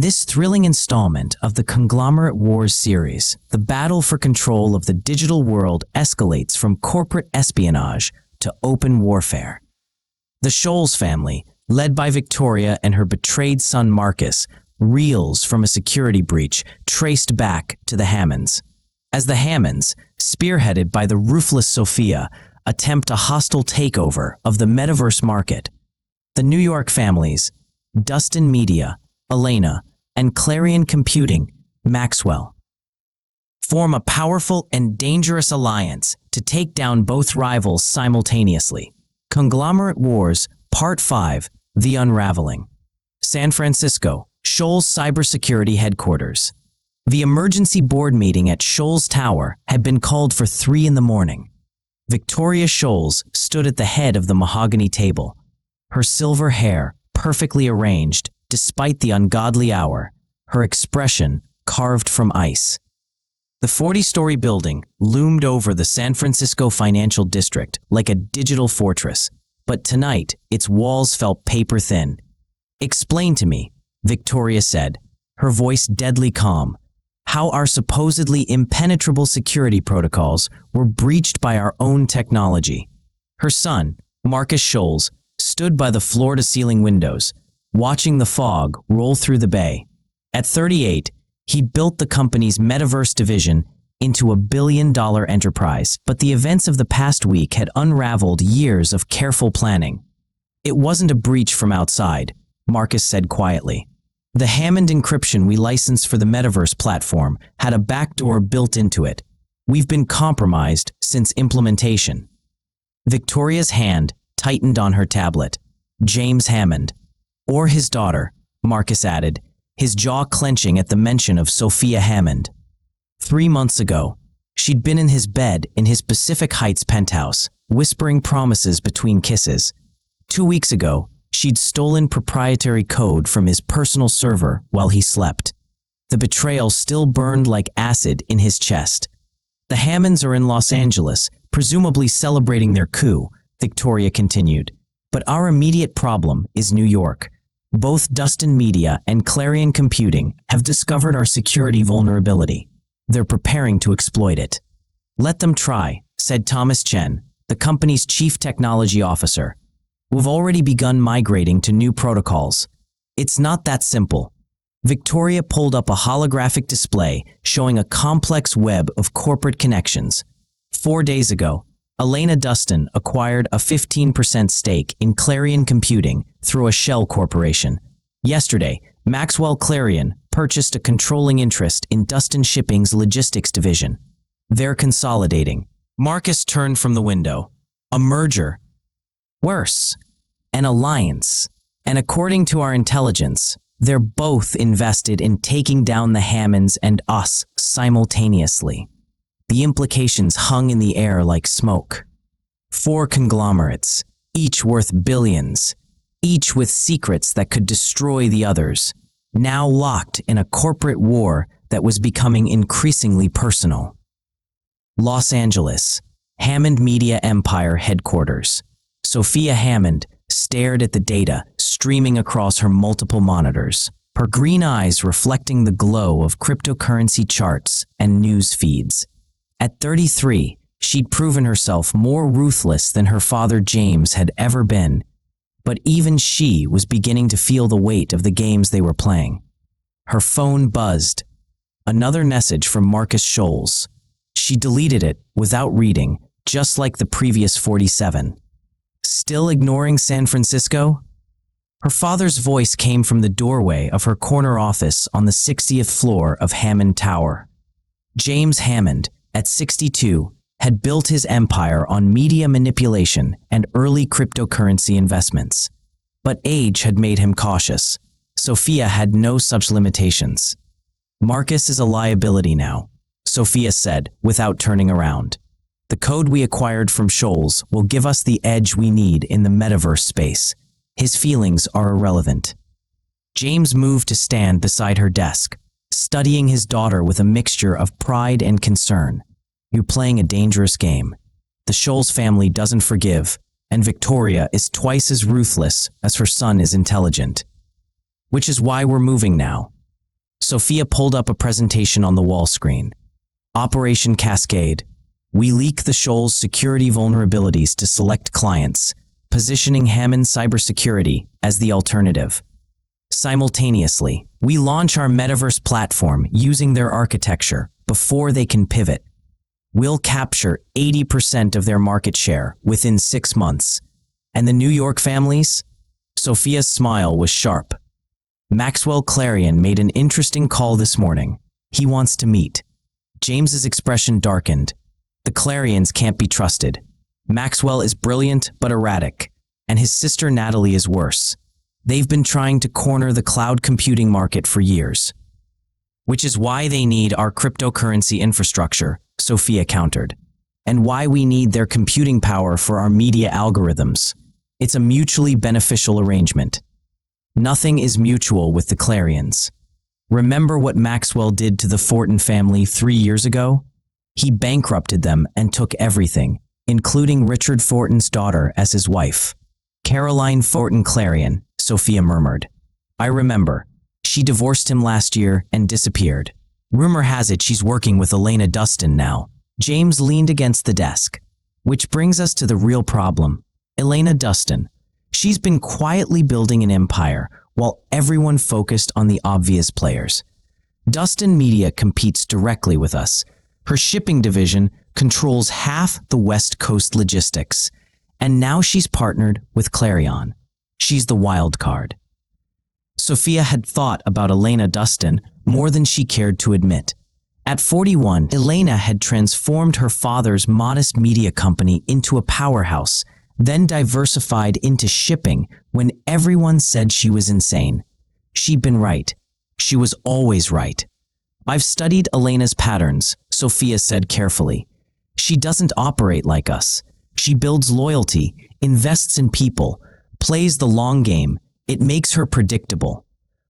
this thrilling installment of the Conglomerate Wars series, the battle for control of the digital world escalates from corporate espionage to open warfare. The Schols family, led by Victoria and her betrayed son Marcus, reels from a security breach traced back to the Hammonds. As the Hammonds, spearheaded by the ruthless Sophia, attempt a hostile takeover of the Metaverse market, the New York families, Dustin Media, Elena, and Clarion Computing, Maxwell, form a powerful and dangerous alliance to take down both rivals simultaneously. Conglomerate Wars, Part 5, The Unraveling. San Francisco, Schols Cybersecurity Headquarters. The emergency board meeting at Schols Tower had been called for 3 a.m. Victoria Schols stood at the head of the mahogany table, her silver hair perfectly arranged despite the ungodly hour, her expression carved from ice. The 40-story building loomed over the San Francisco financial district like a digital fortress, but tonight its walls felt paper-thin. "Explain to me," Victoria said, her voice deadly calm, "how our supposedly impenetrable security protocols were breached by our own technology." Her son, Marcus Schols, stood by the floor-to-ceiling windows, watching the fog roll through the bay. At 38, he built the company's Metaverse division into a billion-dollar enterprise, but the events of the past week had unraveled years of careful planning. "It wasn't a breach from outside," Marcus said quietly. "The Hammond encryption we licensed for the Metaverse platform had a backdoor built into it. We've been compromised since implementation." Victoria's hand tightened on her tablet. "James Hammond. Or his daughter," Marcus added, his jaw clenching at the mention of Sophia Hammond. 3 months ago, she'd been in his bed in his Pacific Heights penthouse, whispering promises between kisses. 2 weeks ago, she'd stolen proprietary code from his personal server while he slept. The betrayal still burned like acid in his chest. "The Hammonds are in Los Angeles, presumably celebrating their coup," Victoria continued. "But our immediate problem is New York. Both Dustin Media and Clarion Computing have discovered our security vulnerability. They're preparing to exploit it." "Let them try," said Thomas Chen, the company's chief technology officer. "We've already begun migrating to new protocols. It's not that simple." Victoria pulled up a holographic display showing a complex web of corporate connections. 4 days ago, Elena Dustin acquired a 15% stake in Clarion Computing through a shell corporation. Yesterday, Maxwell Clarion purchased a controlling interest in Dustin Shipping's logistics division. They're consolidating. Marcus turned from the window. "A merger. Worse, an alliance. And according to our intelligence, they're both invested in taking down the Hammonds and us simultaneously." The implications hung in the air like smoke. 4 conglomerates, each worth billions, each with secrets that could destroy the others, now locked in a corporate war that was becoming increasingly personal. Los Angeles, Hammond Media Empire headquarters. Sophia Hammond stared at the data streaming across her multiple monitors, her green eyes reflecting the glow of cryptocurrency charts and news feeds. At 33, she'd proven herself more ruthless than her father James had ever been, but even she was beginning to feel the weight of the games they were playing. Her phone buzzed. Another message from Marcus Schols. She deleted it without reading, just like the previous 47. "Still ignoring San Francisco?" Her father's voice came from the doorway of her corner office on the 60th floor of Hammond Tower. James Hammond, at 62, had built his empire on media manipulation and early cryptocurrency investments. But age had made him cautious. Sophia had no such limitations. "Marcus is a liability now," Sophia said without turning around. "The code we acquired from Schols will give us the edge we need in the Metaverse space. His feelings are irrelevant." James moved to stand beside her desk, studying his daughter with a mixture of pride and concern. "You're playing a dangerous game. The Schols family doesn't forgive, and Victoria is twice as ruthless as her son is intelligent. Which is why we're moving now. Sophia pulled up a presentation on the wall screen. Operation Cascade. We leak the Schols' security vulnerabilities to select clients, positioning Hammonds cybersecurity as the alternative. Simultaneously, we launch our Metaverse platform using their architecture before they can pivot. We'll capture 80% of their market share within 6 months. And the New York families? Sophia's smile was sharp. Maxwell Clarion made an interesting call this morning. He wants to meet. James's expression darkened. The Clarions can't be trusted. Maxwell is brilliant but erratic, and his sister Natalie is worse. They've been trying to corner the cloud computing market for years. Which is why they need our cryptocurrency infrastructure, Sophia countered, and why we need their computing power for our media algorithms. It's a mutually beneficial arrangement. Nothing is mutual with the Clarions. Remember what Maxwell did to the Thornton family 3 years ago? He bankrupted them and took everything, including Richard Thornton's daughter as his wife. Caroline Thornton Clarion, Sophia murmured. I remember. She divorced him last year and disappeared. Rumor has it she's working with Elena Dustin now. James leaned against the desk. Which brings us to the real problem. Elena Dustin. She's been quietly building an empire while everyone focused on the obvious players. Dustin Media competes directly with us. Her shipping division controls half the West Coast logistics. And now she's partnered with Clarion. She's the wild card. Sophia had thought about Elena Dustin more than she cared to admit. At 41, Elena had transformed her father's modest media company into a powerhouse, then diversified into shipping when everyone said she was insane. She'd been right. She was always right. I've studied Elena's patterns, Sophia said carefully. She doesn't operate like us. She builds loyalty, invests in people, plays the long game. It makes her predictable.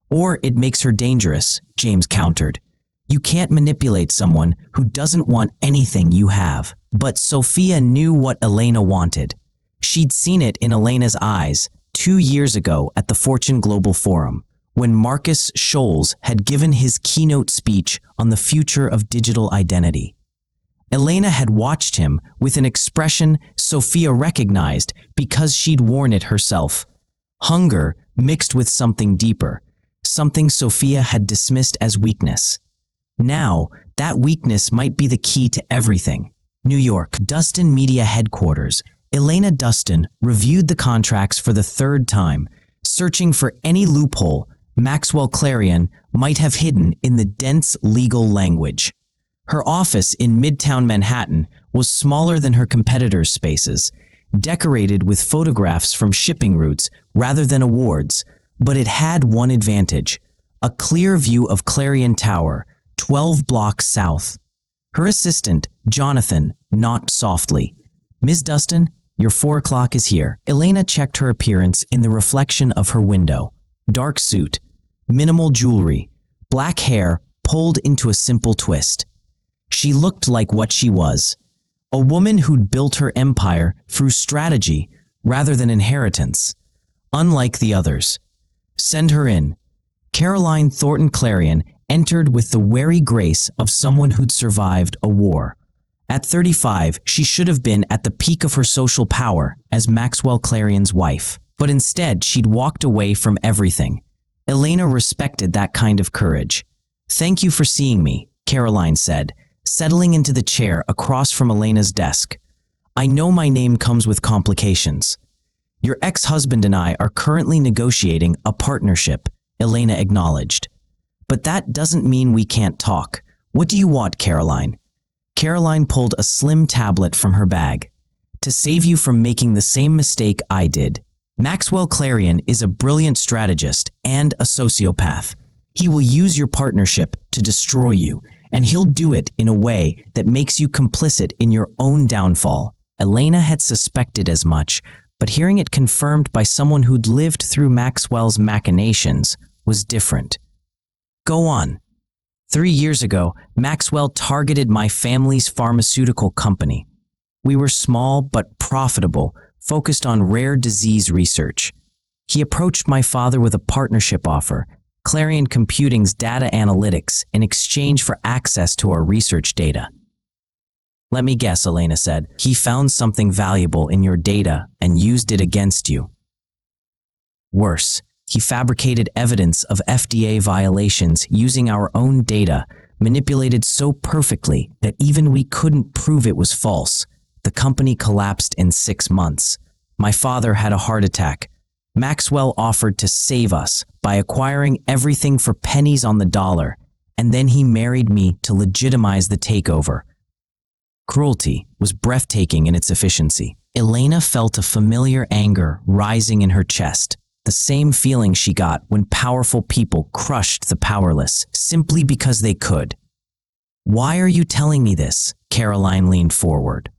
Or it makes her dangerous, James countered. You can't manipulate someone who doesn't want anything you have. But Sophia knew what Elena wanted. She'd seen it in Elena's eyes 2 years ago at the Fortune Global Forum, when Marcus Schols had given his keynote speech on the future of digital identity. Elena had watched him with an expression Sophia recognized because she'd worn it herself. Hunger mixed with something deeper, something Sophia had dismissed as weakness. Now, that weakness might be the key to everything. New York, Dustin Media Headquarters. Elena Dustin reviewed the contracts for the 3rd time, searching for any loophole Maxwell Clarion might have hidden in the dense legal language. Her office in Midtown Manhattan was smaller than her competitors' spaces, decorated with photographs from shipping routes rather than awards, but it had one advantage: a clear view of Clarion Tower, 12 blocks south. Her assistant, Jonathan, knocked softly. Ms. Dustin, your 4 o'clock is here. Elena checked her appearance in the reflection of her window. Dark suit, minimal jewelry, black hair pulled into a simple twist. She looked like what she was, a woman who'd built her empire through strategy rather than inheritance. Unlike the others. Send her in. Caroline Thornton Clarion entered with the wary grace of someone who'd survived a war. At 35, she should have been at the peak of her social power as Maxwell Clarion's wife, but instead she'd walked away from everything. Elena respected that kind of courage. Thank you for seeing me, Caroline said, settling into the chair across from Elena's desk. I know my name comes with complications. Your ex-husband and I are currently negotiating a partnership, Elena acknowledged. But that doesn't mean we can't talk. What do you want, Caroline? Caroline pulled a slim tablet from her bag. To save you from making the same mistake I did. Maxwell Clarion is a brilliant strategist and a sociopath. He will use your partnership to destroy you, and he'll do it in a way that makes you complicit in your own downfall. Elena had suspected as much, but hearing it confirmed by someone who'd lived through Maxwell's machinations was different. Go on. 3 years ago, Maxwell targeted my family's pharmaceutical company. We were small but profitable, focused on rare disease research. He approached my father with a partnership offer, Clarion Computing's data analytics in exchange for access to our research data. Let me guess, Elena said. He found something valuable in your data and used it against you. Worse, he fabricated evidence of FDA violations using our own data, manipulated so perfectly that even we couldn't prove it was false. The company collapsed in 6 months. My father had a heart attack. Maxwell offered to save us by acquiring everything for pennies on the dollar, and then he married me to legitimize the takeover. Cruelty was breathtaking in its efficiency. Elena felt a familiar anger rising in her chest, the same feeling she got when powerful people crushed the powerless simply because they could. Why are you telling me this? Caroline leaned forward.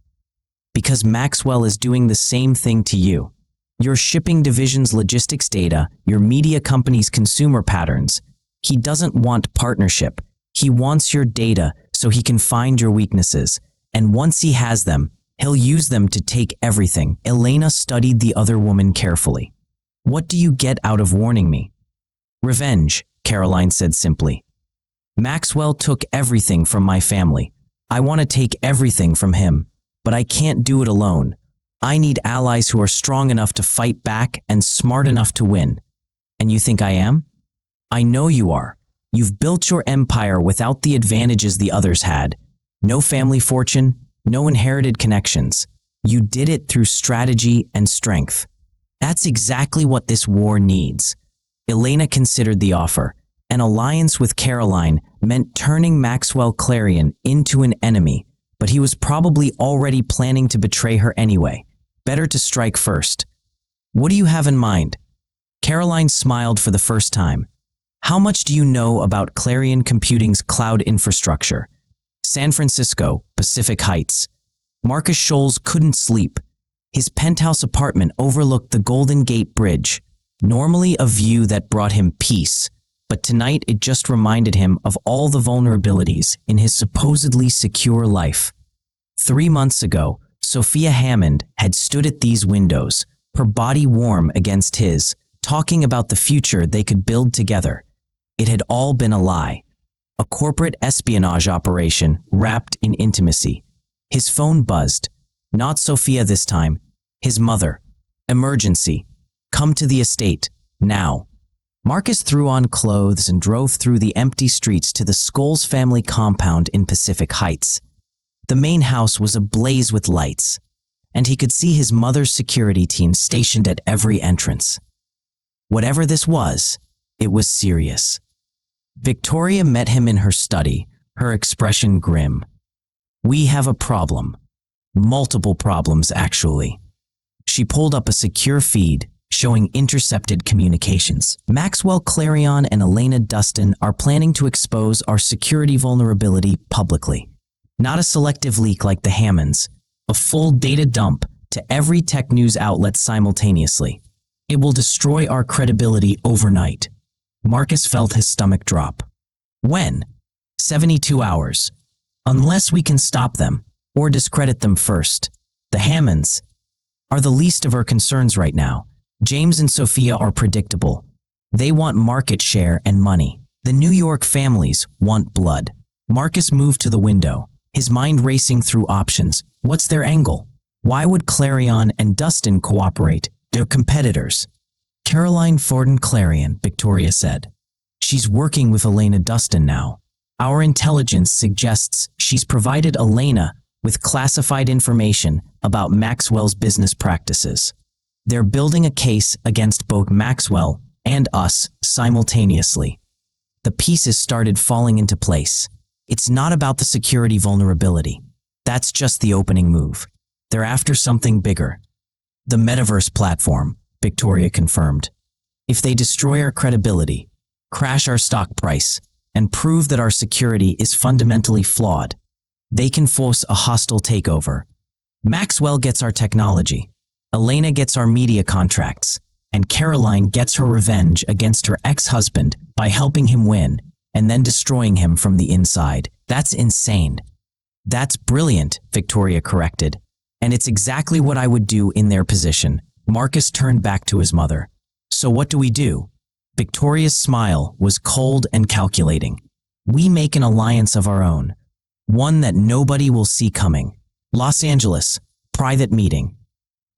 Because Maxwell is doing the same thing to you. Your shipping division's logistics data, your media company's consumer patterns. He doesn't want partnership. He wants your data so he can find your weaknesses. And once he has them, he'll use them to take everything. Elena studied the other woman carefully. What do you get out of warning me? Revenge, Caroline said simply. Maxwell took everything from my family. I want to take everything from him, but I can't do it alone. I need allies who are strong enough to fight back and smart enough to win. And you think I am? I know you are. You've built your empire without the advantages the others had. No family fortune, no inherited connections. You did it through strategy and strength. That's exactly what this war needs. Elena considered the offer. An alliance with Caroline meant turning Maxwell Clarion into an enemy, but he was probably already planning to betray her anyway. Better to strike first. What do you have in mind? Caroline smiled for the first time. How much do you know about Clarion Computing's cloud infrastructure? San Francisco, Pacific Heights. Marcus Schols couldn't sleep. His penthouse apartment overlooked the Golden Gate Bridge, normally a view that brought him peace, but tonight it just reminded him of all the vulnerabilities in his supposedly secure life. 3 months ago, Sophia Hammond had stood at these windows, her body warm against his, talking about the future they could build together. It had all been a lie. A corporate espionage operation wrapped in intimacy. His phone buzzed. Not Sophia this time. His mother. Emergency. Come to the estate. Now. Marcus threw on clothes and drove through the empty streets to the Schols family compound in Pacific Heights. The main house was ablaze with lights, and he could see his mother's security team stationed at every entrance. Whatever this was, it was serious. Victoria met him in her study, her expression grim. We have a problem. Multiple problems, actually. She pulled up a secure feed showing intercepted communications. Maxwell Clarion and Elena Dustin are planning to expose our security vulnerability publicly. Not a selective leak like the Hammonds, a full data dump to every tech news outlet simultaneously. It will destroy our credibility overnight. Marcus felt his stomach drop. When? 72 hours. Unless we can stop them or discredit them first. The Hammonds are the least of our concerns right now. James and Sophia are predictable. They want market share and money. The New York families want blood. Marcus moved to the window, his mind racing through options. What's their angle? Why would Clarion and Dustin cooperate? They're competitors. Caroline Forden Clarion, Victoria said. She's working with Elena Dustin now. Our intelligence suggests she's provided Elena with classified information about Maxwell's business practices. They're building a case against both Maxwell and us simultaneously. The pieces started falling into place. It's not about the security vulnerability. That's just the opening move. They're after something bigger. The Metaverse platform, Victoria confirmed. If they destroy our credibility, crash our stock price, and prove that our security is fundamentally flawed, they can force a hostile takeover. Maxwell gets our technology. Elena gets our media contracts, and Caroline gets her revenge against her ex-husband by helping him win and then destroying him from the inside. That's insane. That's brilliant, Victoria corrected. And it's exactly what I would do in their position. Marcus turned back to his mother. So what do we do? Victoria's smile was cold and calculating. We make an alliance of our own, one that nobody will see coming. Los Angeles, private meeting.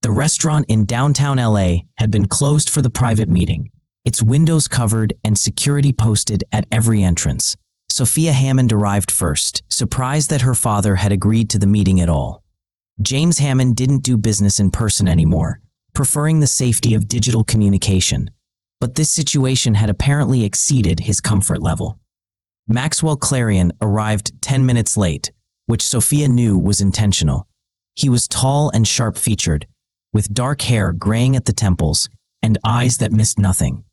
The restaurant in downtown LA had been closed for the private meeting, its windows covered and security posted at every entrance. Sophia Hammond arrived first, surprised that her father had agreed to the meeting at all. James Hammond didn't do business in person anymore, preferring the safety of digital communication. But this situation had apparently exceeded his comfort level. Maxwell Clarion arrived 10 minutes late, which Sophia knew was intentional. He was tall and sharp-featured, with dark hair graying at the temples and eyes that missed nothing.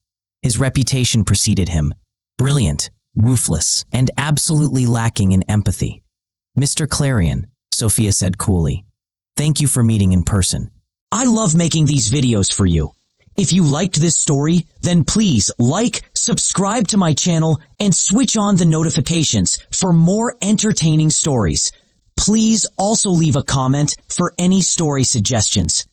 His reputation preceded him: brilliant, ruthless, and absolutely lacking in empathy. "Mr. Clarion," Sophia said coolly, "thank you for meeting in person. I love making these videos for you. If you liked this story, then please like, subscribe to my channel, and switch on the notifications for more entertaining stories. Please also leave a comment for any story suggestions."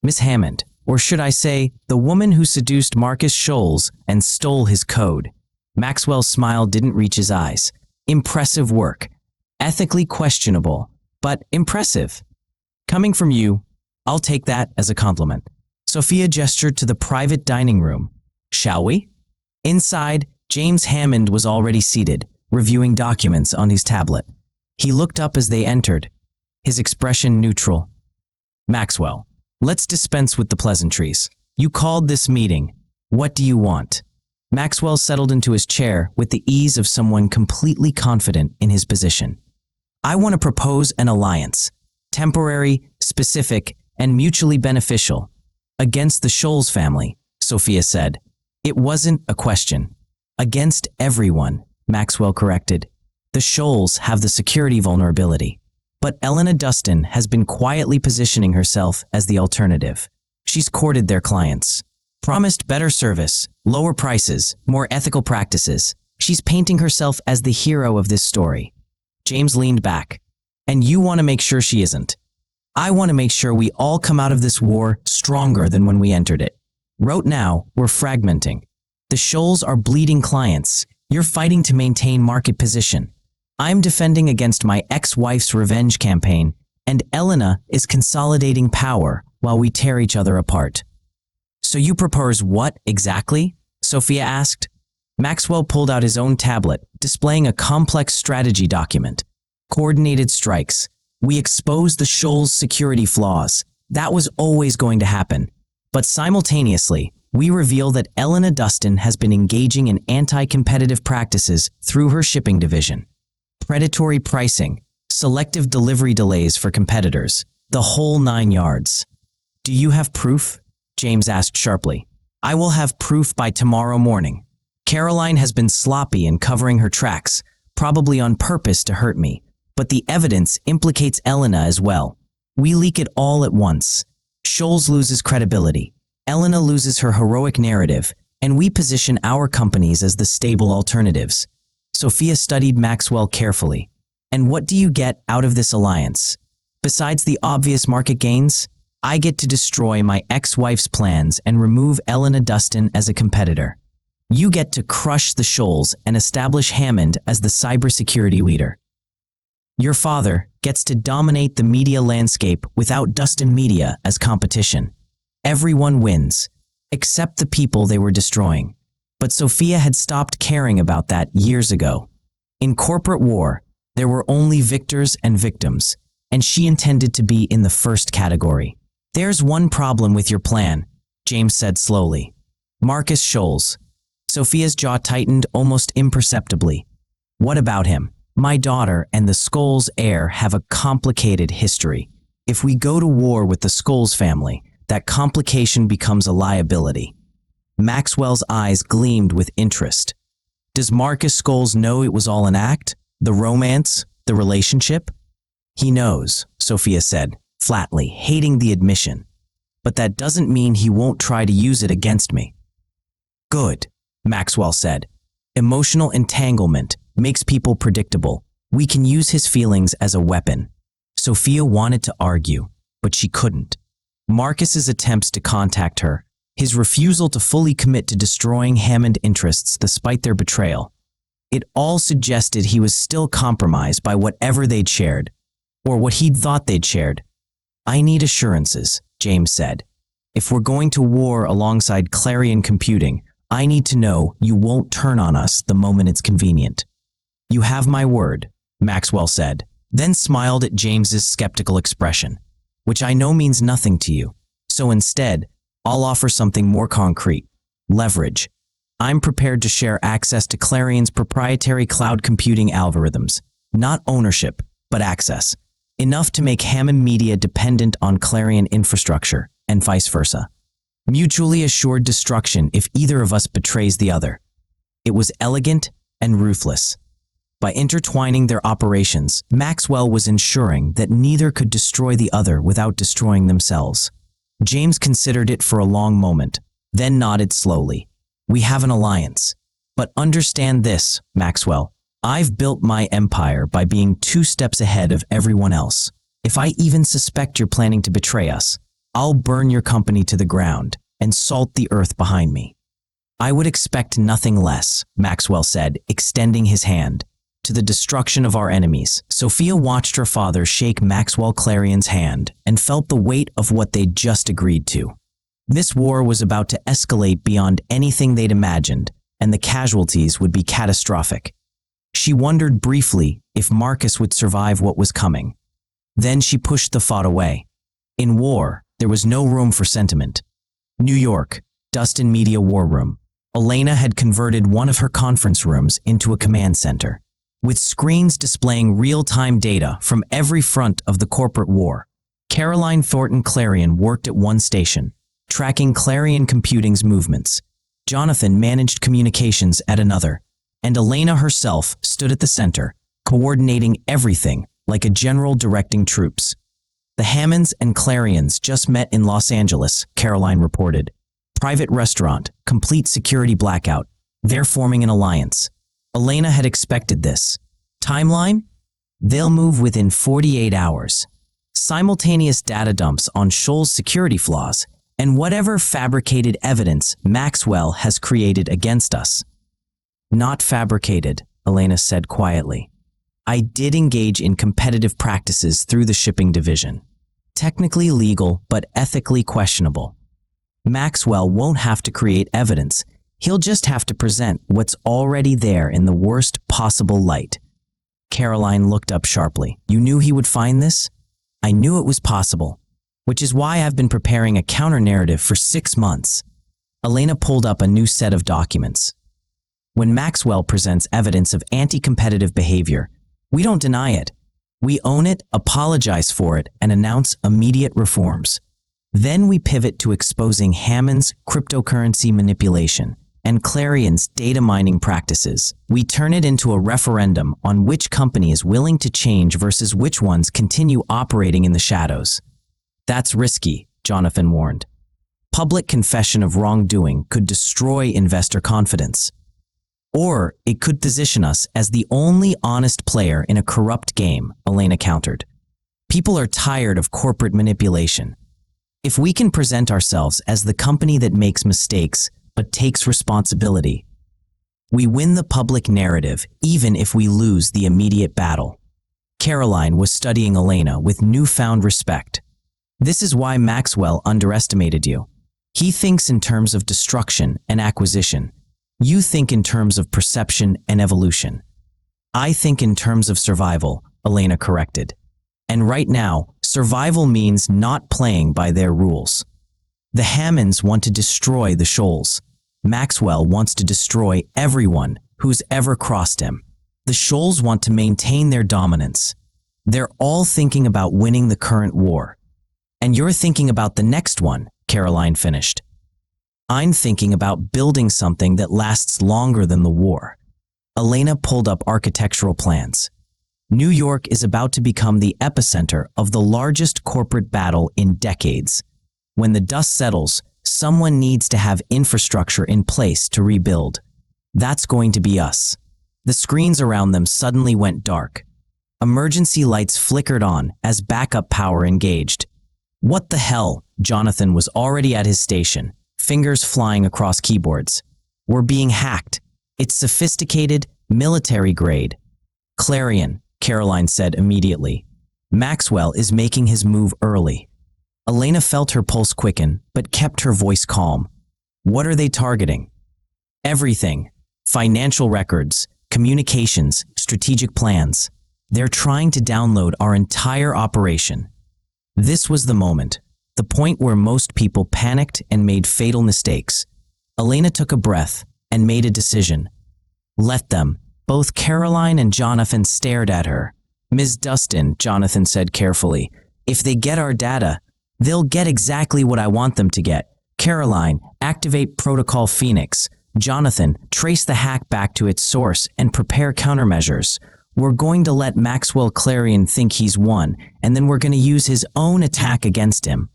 Miss Hammond, or should I say, the woman who seduced Marcus Schols and stole his code. Maxwell's smile didn't reach his eyes. Impressive work. Ethically questionable, but impressive. Coming from you, I'll take that as a compliment. Sophia gestured to the private dining room. "Shall we?" Inside, James Hammond was already seated, reviewing documents on his tablet. He looked up as they entered, his expression neutral. "Maxwell, let's dispense with the pleasantries. You called this meeting. What do you want?" Maxwell settled into his chair with the ease of someone completely confident in his position. "I want to propose an alliance, temporary, specific, and mutually beneficial, against the Schols family," Sophia said. "It wasn't a question." "Against everyone," Maxwell corrected. "The Schols have the security vulnerability, but Elena Dustin has been quietly positioning herself as the alternative. She's courted their clients, promised better service, lower prices, more ethical practices. She's painting herself as the hero of this story." James leaned back. "And you want to make sure she isn't. I want to make sure we all come out of this war stronger than when we entered it. Right now, we're fragmenting. The Schols are bleeding clients. You're fighting to maintain market position. I'm defending against my ex-wife's revenge campaign, and Elena is consolidating power while we tear each other apart." "So you propose what exactly?" Sophia asked. Maxwell pulled out his own tablet, displaying a complex strategy document. "Coordinated strikes. We expose the Schols' security flaws. That was always going to happen. But simultaneously, we reveal that Elena Dustin has been engaging in anti-competitive practices through her shipping division. Predatory pricing, selective delivery delays for competitors, the whole 9 yards." "Do you have proof?" James asked sharply. "I will have proof by tomorrow morning. Caroline has been sloppy in covering her tracks, probably on purpose to hurt me. But the evidence implicates Elena as well. We leak it all at once. Schols loses credibility. Elena loses her heroic narrative, and we position our companies as the stable alternatives." Sophia studied Maxwell carefully. "And what do you get out of this alliance? Besides the obvious market gains, I get to destroy my ex-wife's plans and remove Elena Dustin as a competitor. You get to crush the Schols and establish Hammond as the cybersecurity leader. Your father gets to dominate the media landscape without Dustin Media as competition. Everyone wins, except the people they were destroying." But Sophia had stopped caring about that years ago. In corporate war, there were only victors and victims, and she intended to be in the first category. "There's one problem with your plan," James said slowly. "Marcus Schols." Sophia's jaw tightened almost imperceptibly. "What about him?" "My daughter and the Schols heir have a complicated history. If we go to war with the Schols family, that complication becomes a liability." Maxwell's eyes gleamed with interest. "Does Marcus Schols know it was all an act? The romance? The relationship?" "He knows," Sophia said, flatly, hating the admission. "But that doesn't mean he won't try to use it against me." "Good," Maxwell said. "Emotional entanglement makes people predictable. We can use his feelings as a weapon." Sophia wanted to argue, but she couldn't. Marcus's attempts to contact her, his refusal to fully commit to destroying Hammond interests despite their betrayal. It all suggested he was still compromised by whatever they'd shared, or what he'd thought they'd shared. "I need assurances," James said. "If we're going to war alongside Clarion Computing, I need to know you won't turn on us the moment it's convenient." "You have my word," Maxwell said, then smiled at James's skeptical expression, "which I know means nothing to you. So instead, I'll offer something more concrete: leverage. I'm prepared to share access to Clarion's proprietary cloud computing algorithms, not ownership, but access. Enough to make Hammond Media dependent on Clarion infrastructure, and vice versa. Mutually assured destruction if either of us betrays the other." It was elegant and ruthless. By intertwining their operations, Maxwell was ensuring that neither could destroy the other without destroying themselves. James considered it for a long moment, then nodded slowly. "We have an alliance. But understand this, Maxwell. I've built my empire by being 2 steps ahead of everyone else. If I even suspect you're planning to betray us, I'll burn your company to the ground and salt the earth behind me." "I would expect nothing less," Maxwell said, extending his hand. "To the destruction of our enemies." Sophia watched her father shake Maxwell Clarion's hand and felt the weight of what they'd just agreed to. This war was about to escalate beyond anything they'd imagined, and the casualties would be catastrophic. She wondered briefly if Marcus would survive what was coming. Then she pushed the thought away. In war, there was no room for sentiment. New York, Dustin Media War Room. Elena had converted one of her conference rooms into a command center, with screens displaying real-time data from every front of the corporate war. Caroline Thornton Clarion worked at one station, tracking Clarion Computing's movements. Jonathan managed communications at another, and Elena herself stood at the center, coordinating everything like a general directing troops. "The Hammonds and Clarions just met in Los Angeles," Caroline reported. "Private restaurant, complete security blackout. They're forming an alliance." Elena had expected this. Timeline? They'll move within 48 hours. Simultaneous data dumps on Schols' security flaws and whatever fabricated evidence Maxwell has created against us. "Not fabricated," Elena said quietly. "I did engage in competitive practices through the shipping division. Technically legal, but ethically questionable. Maxwell won't have to create evidence. He'll just have to present what's already there in the worst possible light." Caroline looked up sharply. "You knew he would find this?" "I knew it was possible, which is why I've been preparing a counter-narrative for 6 months." Elena pulled up a new set of documents. "When Maxwell presents evidence of anti-competitive behavior, we don't deny it. We own it, apologize for it, and announce immediate reforms. Then we pivot to exposing Hammond's cryptocurrency manipulation and Clarion's data mining practices. We turn it into a referendum on which company is willing to change versus which ones continue operating in the shadows." "That's risky," Jonathan warned. "Public confession of wrongdoing could destroy investor confidence. Or it could position us as the only honest player in a corrupt game," Elena countered. "People are tired of corporate manipulation. If we can present ourselves as the company that makes mistakes but takes responsibility, we win the public narrative even if we lose the immediate battle." Caroline was studying Elena with newfound respect. "This is why Maxwell underestimated you. He thinks in terms of destruction and acquisition. You think in terms of perception and evolution. I think in terms of survival," Elena corrected. "And right now, survival means not playing by their rules. The Hammonds want to destroy the Schols. Maxwell wants to destroy everyone who's ever crossed him. The Schols want to maintain their dominance. They're all thinking about winning the current war. And you're thinking about the next one," Caroline finished. "I'm thinking about building something that lasts longer than the war." Elena pulled up architectural plans. New York is about to become the epicenter of the largest corporate battle in decades. When the dust settles, someone needs to have infrastructure in place to rebuild. That's going to be us. The screens around them suddenly went dark. Emergency lights flickered on as backup power engaged. "What the hell?" Jonathan was already at his station, fingers flying across keyboards. We're being hacked. It's sophisticated, military grade. Clarion, Caroline said immediately. Maxwell is making his move early. Elena felt her pulse quicken, but kept her voice calm. What are they targeting? Everything. Financial records, communications, strategic plans. They're trying to download our entire operation. This was the moment, the point where most people panicked and made fatal mistakes. Elena took a breath and made a decision. Let them. Both Caroline and Jonathan stared at her. Ms. Dustin, Jonathan said carefully, if they get our data, they'll get exactly what I want them to get. Caroline, activate Protocol Phoenix. Jonathan, trace the hack back to its source and prepare countermeasures. We're going to let Maxwell Clarion think he's won, and then we're going to use his own attack against him.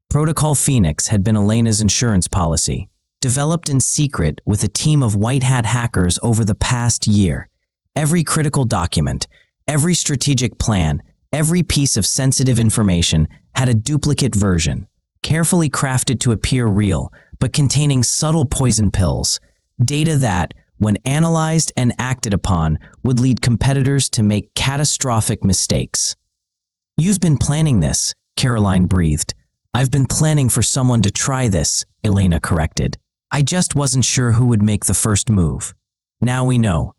Protocol Phoenix had been Elena's insurance policy, developed in secret with a team of white hat hackers over the past year. Every critical document, every strategic plan, every piece of sensitive information had a duplicate version, carefully crafted to appear real, but containing subtle poison pills, data that, when analyzed and acted upon, would lead competitors to make catastrophic mistakes. You've been planning this, Caroline breathed. I've been planning for someone to try this, Elena corrected. I just wasn't sure who would make the first move. Now we know.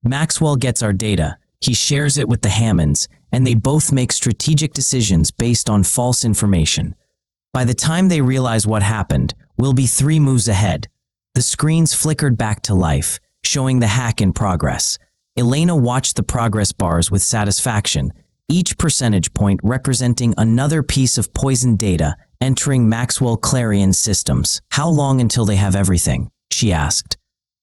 Maxwell gets our data, he shares it with the Hammonds, and they both make strategic decisions based on false information. By the time they realize what happened, we'll be 3 moves ahead. The screens flickered back to life, showing the hack in progress. Elena watched the progress bars with satisfaction, each percentage point representing another piece of poisoned data entering Maxwell Clarion's systems. How long until they have everything? She asked.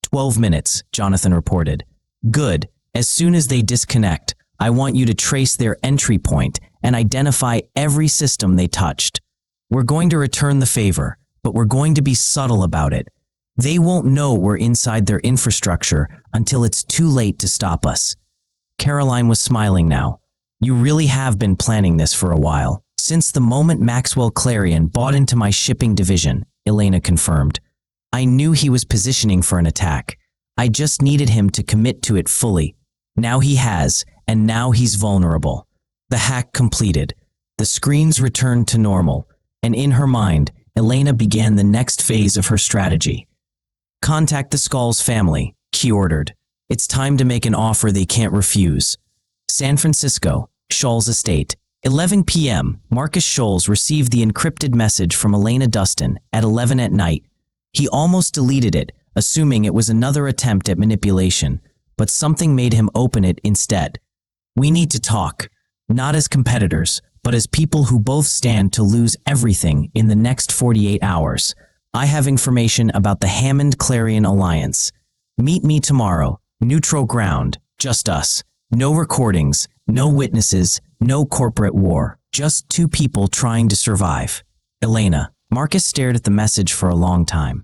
12 minutes, Jonathan reported. Good. As soon as they disconnect, I want you to trace their entry point and identify every system they touched. We're going to return the favor, but we're going to be subtle about it. They won't know we're inside their infrastructure until it's too late to stop us. Caroline was smiling now. You really have been planning this for a while. Since the moment Maxwell Clarion bought into my shipping division, Elena confirmed. I knew he was positioning for an attack. I just needed him to commit to it fully. Now he has, and now he's vulnerable. The hack completed. The screens returned to normal, and in her mind, Elena began the next phase of her strategy. Contact the Schols family, she ordered. It's time to make an offer they can't refuse. San Francisco, Schols estate. 11 p.m., Marcus Schols received the encrypted message from Elena Dustin at 11 at night. He almost deleted it, assuming it was another attempt at manipulation, but something made him open it instead. We need to talk, not as competitors, but as people who both stand to lose everything in the next 48 hours. I have information about the Hammond-Clarion alliance. Meet me tomorrow, neutral ground, just us. No recordings, no witnesses, no corporate war. Just 2 people trying to survive. Elena. Marcus stared at the message for a long time.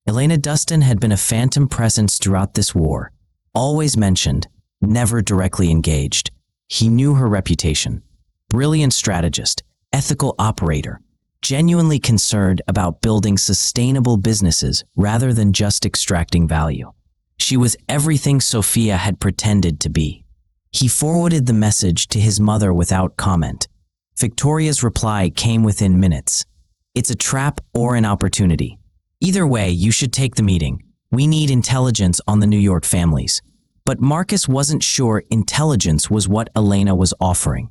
Elena Dustin had been a phantom presence throughout this war. Always mentioned, never directly engaged. He knew her reputation. Brilliant strategist, ethical operator, genuinely concerned about building sustainable businesses rather than just extracting value. She was everything Sophia had pretended to be. He forwarded the message to his mother without comment. Victoria's reply came within minutes. It's a trap or an opportunity. Either way, you should take the meeting. We need intelligence on the New York families. But Marcus wasn't sure intelligence was what Elena was offering.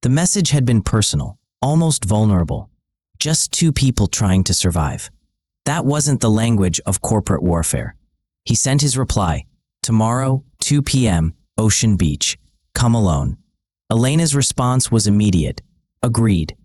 The message had been personal, almost vulnerable. Just 2 people trying to survive. That wasn't the language of corporate warfare. He sent his reply, tomorrow, 2 p.m., Ocean Beach. Come alone. Elena's response was immediate. Agreed.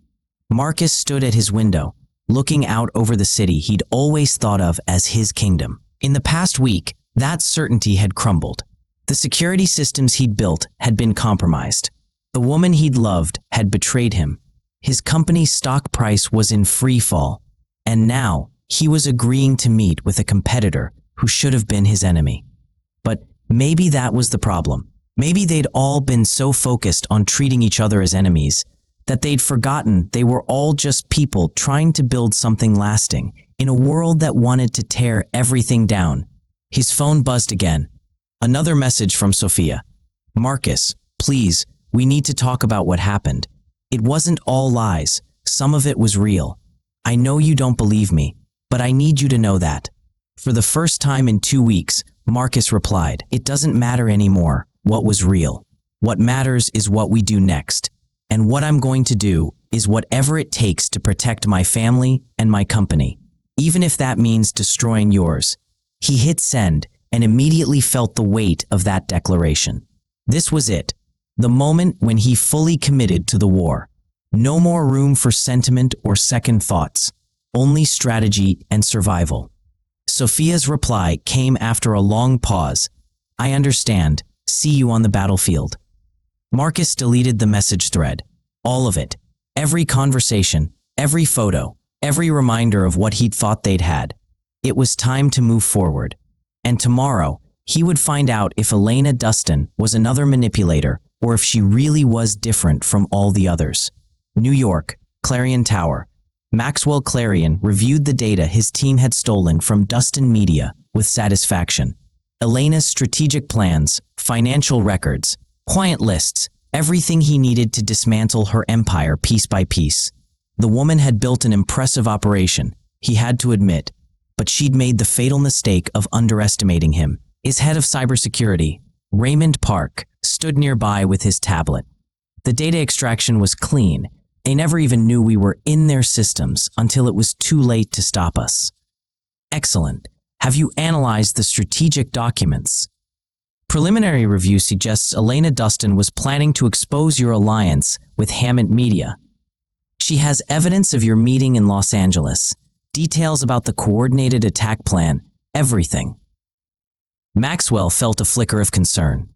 Marcus stood at his window, looking out over the city he'd always thought of as his kingdom. In the past week, that certainty had crumbled. The security systems he'd built had been compromised. The woman he'd loved had betrayed him. His company's stock price was in free fall, and now he was agreeing to meet with a competitor who should have been his enemy. But maybe that was the problem. Maybe they'd all been so focused on treating each other as enemies that they'd forgotten they were all just people trying to build something lasting, in a world that wanted to tear everything down. His phone buzzed again. Another message from Sophia. Marcus, please, we need to talk about what happened. It wasn't all lies. Some of it was real. I know you don't believe me, but I need you to know that. For the first time in 2 weeks, Marcus replied, it doesn't matter anymore what was real. What matters is what we do next. And what I'm going to do is whatever it takes to protect my family and my company, even if that means destroying yours. He hit send and immediately felt the weight of that declaration. This was it, the moment when he fully committed to the war. No more room for sentiment or second thoughts, only strategy and survival. Sophia's reply came after a long pause. I understand. See you on the battlefield. Marcus deleted the message thread. All of it. Every conversation, every photo, every reminder of what he'd thought they'd had. It was time to move forward. And tomorrow, he would find out if Elena Dustin was another manipulator or if she really was different from all the others. New York, Clarion Tower. Maxwell Clarion reviewed the data his team had stolen from Dustin Media with satisfaction. Elena's strategic plans, financial records, client lists, everything he needed to dismantle her empire piece by piece. The woman had built an impressive operation, he had to admit, but she'd made the fatal mistake of underestimating him. His head of cybersecurity, Raymond Park, stood nearby with his tablet. The data extraction was clean. They never even knew we were in their systems until it was too late to stop us. Excellent. Have you analyzed the strategic documents? Preliminary review suggests Elena Dustin was planning to expose your alliance with Hammond Media. She has evidence of your meeting in Los Angeles, details about the coordinated attack plan, everything. Maxwell felt a flicker of concern.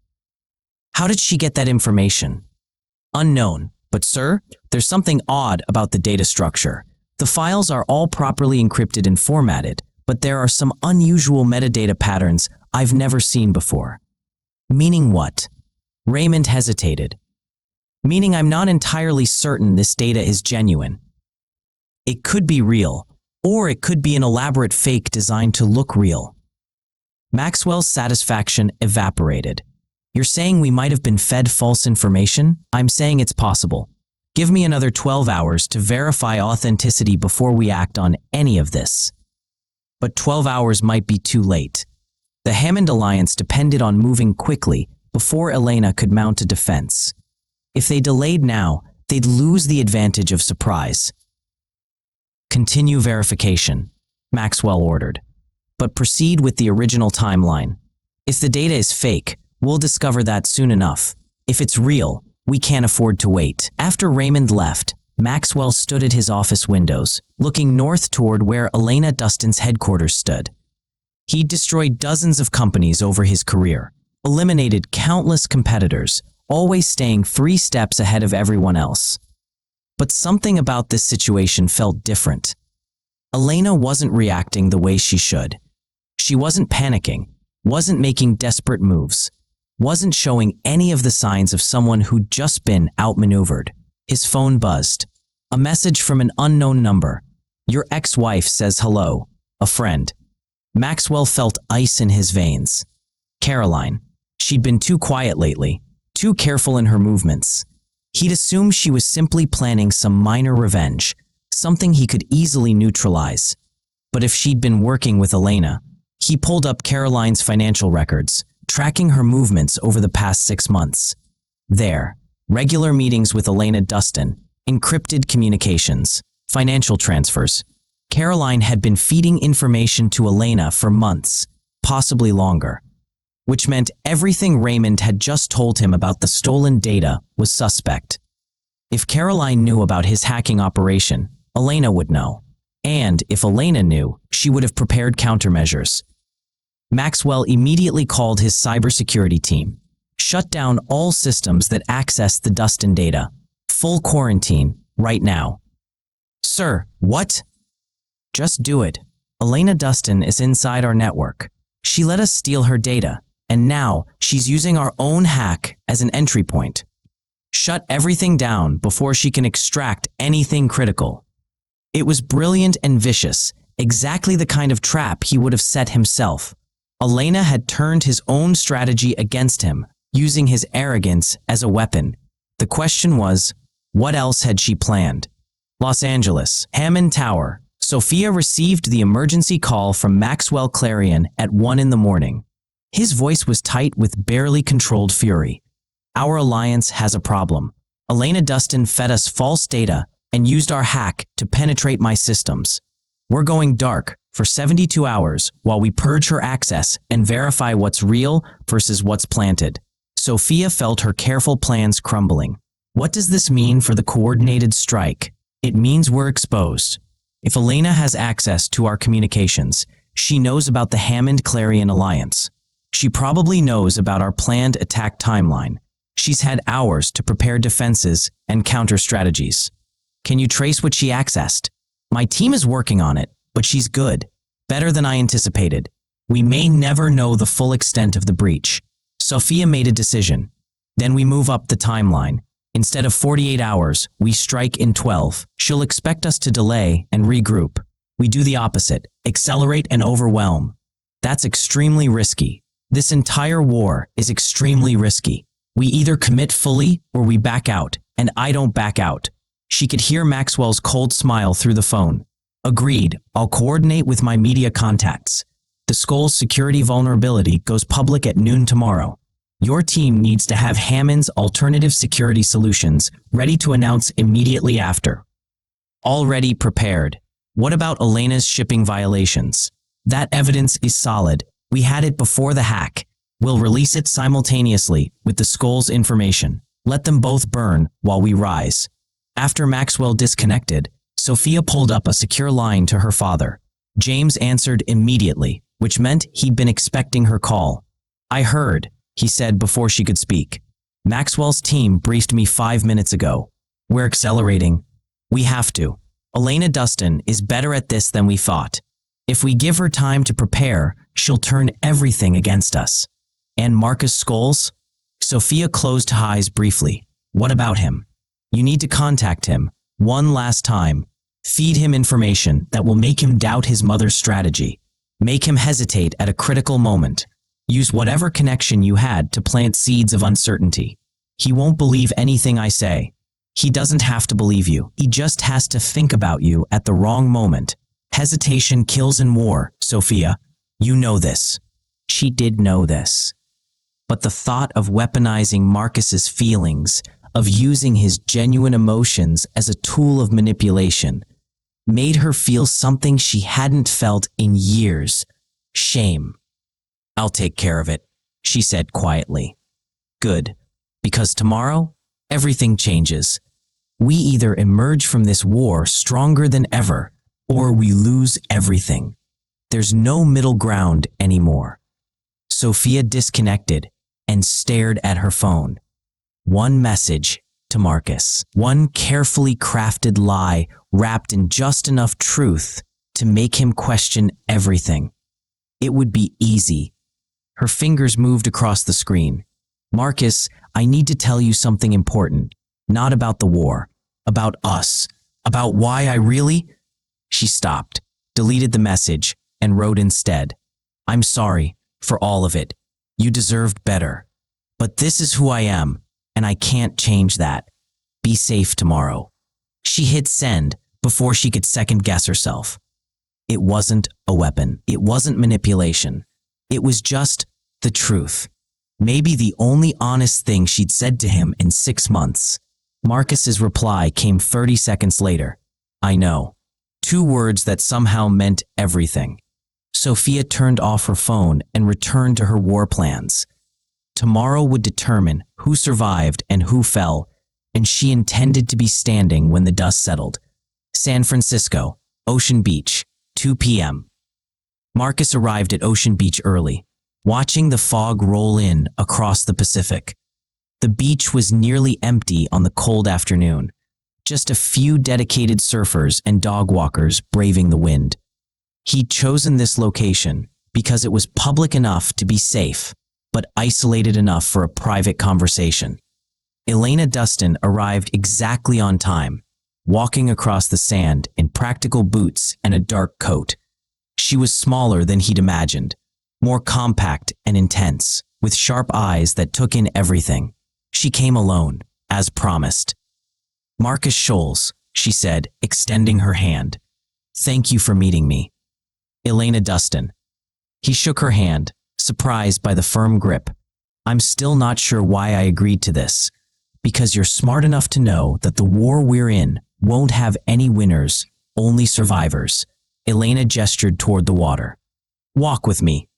How did she get that information? Unknown, but sir, there's something odd about the data structure. The files are all properly encrypted and formatted, but there are some unusual metadata patterns I've never seen before. Meaning what? Raymond hesitated. Meaning I'm not entirely certain this data is genuine. It could be real, or it could be an elaborate fake designed to look real. Maxwell's satisfaction evaporated. You're saying we might have been fed false information? I'm saying it's possible. Give me another 12 hours to verify authenticity before we act on any of this. But 12 hours might be too late. The Hammond alliance depended on moving quickly before Elena could mount a defense. If they delayed now, they'd lose the advantage of surprise. Continue verification, Maxwell ordered. But proceed with the original timeline. If the data is fake, we'll discover that soon enough. If it's real, we can't afford to wait. After Raymond left, Maxwell stood at his office windows, looking north toward where Elena Dustin's headquarters stood. He'd destroyed dozens of companies over his career, eliminated countless competitors, always staying 3 steps ahead of everyone else. But something about this situation felt different. Elena wasn't reacting the way she should. She wasn't panicking, wasn't making desperate moves, wasn't showing any of the signs of someone who'd just been outmaneuvered. His phone buzzed. A message from an unknown number. Your ex-wife says hello, a friend. Maxwell felt ice in his veins. Caroline. She'd been too quiet lately, too careful in her movements. He'd assumed she was simply planning some minor revenge, something he could easily neutralize. But if she'd been working with Elena, he pulled up Caroline's financial records, tracking her movements over the past 6 months. There, regular meetings with Elena Dustin, encrypted communications, financial transfers. Caroline had been feeding information to Elena for months, possibly longer, which meant everything Raymond had just told him about the stolen data was suspect. If Caroline knew about his hacking operation, Elena would know. And if Elena knew, she would have prepared countermeasures. Maxwell immediately called his cybersecurity team, shut down all systems that accessed the Dustin data. Full quarantine, right now. Sir, what? Just do it. Elena Dustin is inside our network. She let us steal her data, and now she's using our own hack as an entry point. Shut everything down before she can extract anything critical. It was brilliant and vicious, exactly the kind of trap he would have set himself. Elena had turned his own strategy against him, using his arrogance as a weapon. The question was, what else had she planned? Los Angeles, Hammond Tower. Sophia received the emergency call from Maxwell Clarion at 1 a.m. His voice was tight with barely controlled fury. Our alliance has a problem. Elena Dustin fed us false data and used our hack to penetrate my systems. We're going dark for 72 hours while we purge her access and verify what's real versus what's planted. Sophia felt her careful plans crumbling. What does this mean for the coordinated strike? It means we're exposed. If Elena has access to our communications, she knows about the Hammond-Clarion alliance. She probably knows about our planned attack timeline. She's had hours to prepare defenses and counter strategies. Can you trace what she accessed? My team is working on it, but she's good. Better than I anticipated. We may never know the full extent of the breach. Sophia made a decision. Then we move up the timeline. Instead of 48 hours, we strike in 12. She'll expect us to delay and regroup. We do the opposite, accelerate and overwhelm. That's extremely risky. This entire war is extremely risky. We either commit fully or we back out, and I don't back out. She could hear Maxwell's cold smile through the phone. Agreed, I'll coordinate with my media contacts. The Schols security vulnerability goes public at noon tomorrow. Your team needs to have Hammond's alternative security solutions ready to announce immediately after. Already prepared. What about Elena's shipping violations? That evidence is solid. We had it before the hack. We'll release it simultaneously with the Schols information. Let them both burn while we rise. After Maxwell disconnected, Sophia pulled up a secure line to her father. James answered immediately, which meant he'd been expecting her call. I heard, he said before she could speak. Maxwell's team briefed me 5 minutes ago. We're accelerating. We have to. Elena Dustin is better at this than we thought. If we give her time to prepare, she'll turn everything against us. And Marcus Schols? Sophia closed her eyes briefly. What about him? You need to contact him, one last time. Feed him information that will make him doubt his mother's strategy. Make him hesitate at a critical moment. Use whatever connection you had to plant seeds of uncertainty. He won't believe anything I say. He doesn't have to believe you. He just has to think about you at the wrong moment. Hesitation kills in war, Sophia. You know this. She did know this. But the thought of weaponizing Marcus's feelings, of using his genuine emotions as a tool of manipulation, made her feel something she hadn't felt in years. Shame. I'll take care of it, she said quietly. Good, because tomorrow, everything changes. We either emerge from this war stronger than ever, or we lose everything. There's no middle ground anymore. Sophia disconnected and stared at her phone. One message to Marcus, one carefully crafted lie wrapped in just enough truth to make him question everything. It would be easy. Her fingers moved across the screen. Marcus, I need to tell you something important. Not about the war. About us. About why I really… She stopped, deleted the message, and wrote instead, I'm sorry for all of it. You deserved better. But this is who I am, and I can't change that. Be safe tomorrow. She hit send before she could second-guess herself. It wasn't a weapon. It wasn't manipulation. It was just the truth. Maybe the only honest thing she'd said to him in 6 months. Marcus's reply came 30 seconds later. I know. 2 words that somehow meant everything. Sophia turned off her phone and returned to her war plans. Tomorrow would determine who survived and who fell, and she intended to be standing when the dust settled. San Francisco, Ocean Beach, 2 p.m. Marcus arrived at Ocean Beach early, watching the fog roll in across the Pacific. The beach was nearly empty on the cold afternoon, just a few dedicated surfers and dog walkers braving the wind. He'd chosen this location because it was public enough to be safe, but isolated enough for a private conversation. Elena Dustin arrived exactly on time, walking across the sand in practical boots and a dark coat. She was smaller than he'd imagined, more compact and intense, with sharp eyes that took in everything. She came alone, as promised. "Marcus Schols," she said, extending her hand. "Thank you for meeting me." "Elena Dustin." He shook her hand, surprised by the firm grip. "I'm still not sure why I agreed to this. Because you're smart enough to know that the war we're in won't have any winners, only survivors." Elena gestured toward the water. "Walk with me."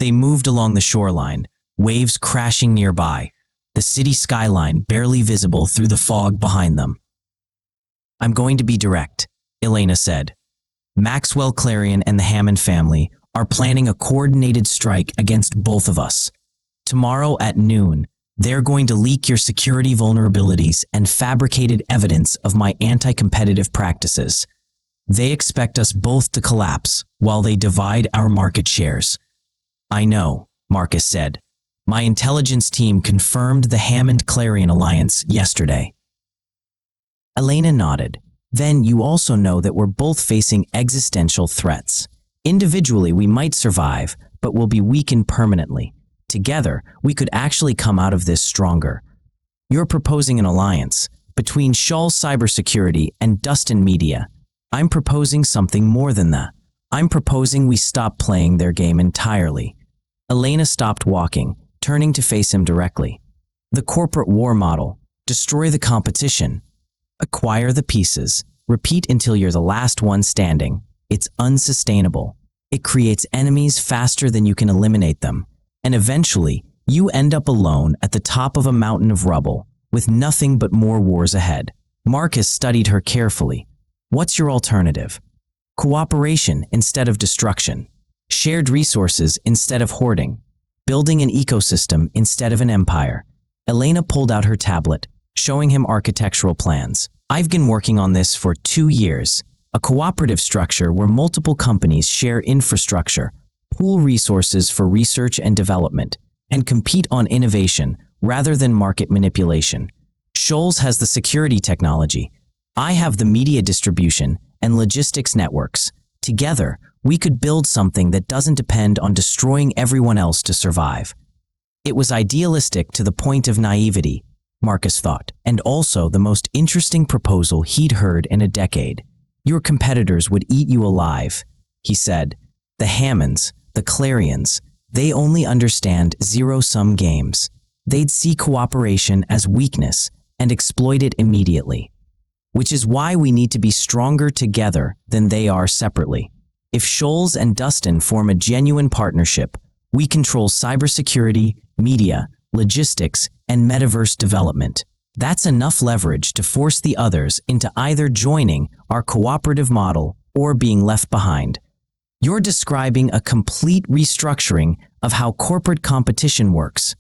They moved along the shoreline, waves crashing nearby, the city skyline barely visible through the fog behind them. "I'm going to be direct," Elena said. "Maxwell Clarion and the Hammond family are planning a coordinated strike against both of us. Tomorrow at noon, they're going to leak your security vulnerabilities and fabricated evidence of my anti-competitive practices. They expect us both to collapse while they divide our market shares." "I know," Marcus said. "My intelligence team confirmed the Hammond-Clarion alliance yesterday." Elena nodded. "Then you also know that we're both facing existential threats. Individually, we might survive, but we'll be weakened permanently. Together, we could actually come out of this stronger. You're proposing an alliance between Schols Cybersecurity and Dustin Media. I'm proposing something more than that. I'm proposing we stop playing their game entirely." Elena stopped walking, turning to face him directly. "The corporate war model. Destroy the competition. Acquire the pieces. Repeat until you're the last one standing. It's unsustainable. It creates enemies faster than you can eliminate them. And eventually, you end up alone at the top of a mountain of rubble, with nothing but more wars ahead." Marcus studied her carefully. "What's your alternative? Cooperation instead of destruction. Shared resources instead of hoarding. Building an ecosystem instead of an empire." Elena pulled out her tablet, showing him architectural plans. "I've been working on this for 2 years. A cooperative structure where multiple companies share infrastructure, pool resources for research and development, and compete on innovation rather than market manipulation. Schols has the security technology. I have the media distribution and logistics networks. Together, we could build something that doesn't depend on destroying everyone else to survive." It was idealistic to the point of naivety, Marcus thought, and also the most interesting proposal he'd heard in a decade. "Your competitors would eat you alive," he said. "The Hammonds, the Clarions, they only understand zero-sum games. They'd see cooperation as weakness and exploit it immediately. Which is why we need to be stronger together than they are separately. If Schols and Dustin form a genuine partnership, we control cybersecurity, media, logistics, and metaverse development. That's enough leverage to force the others into either joining our cooperative model or being left behind." "You're describing a complete restructuring of how corporate competition works."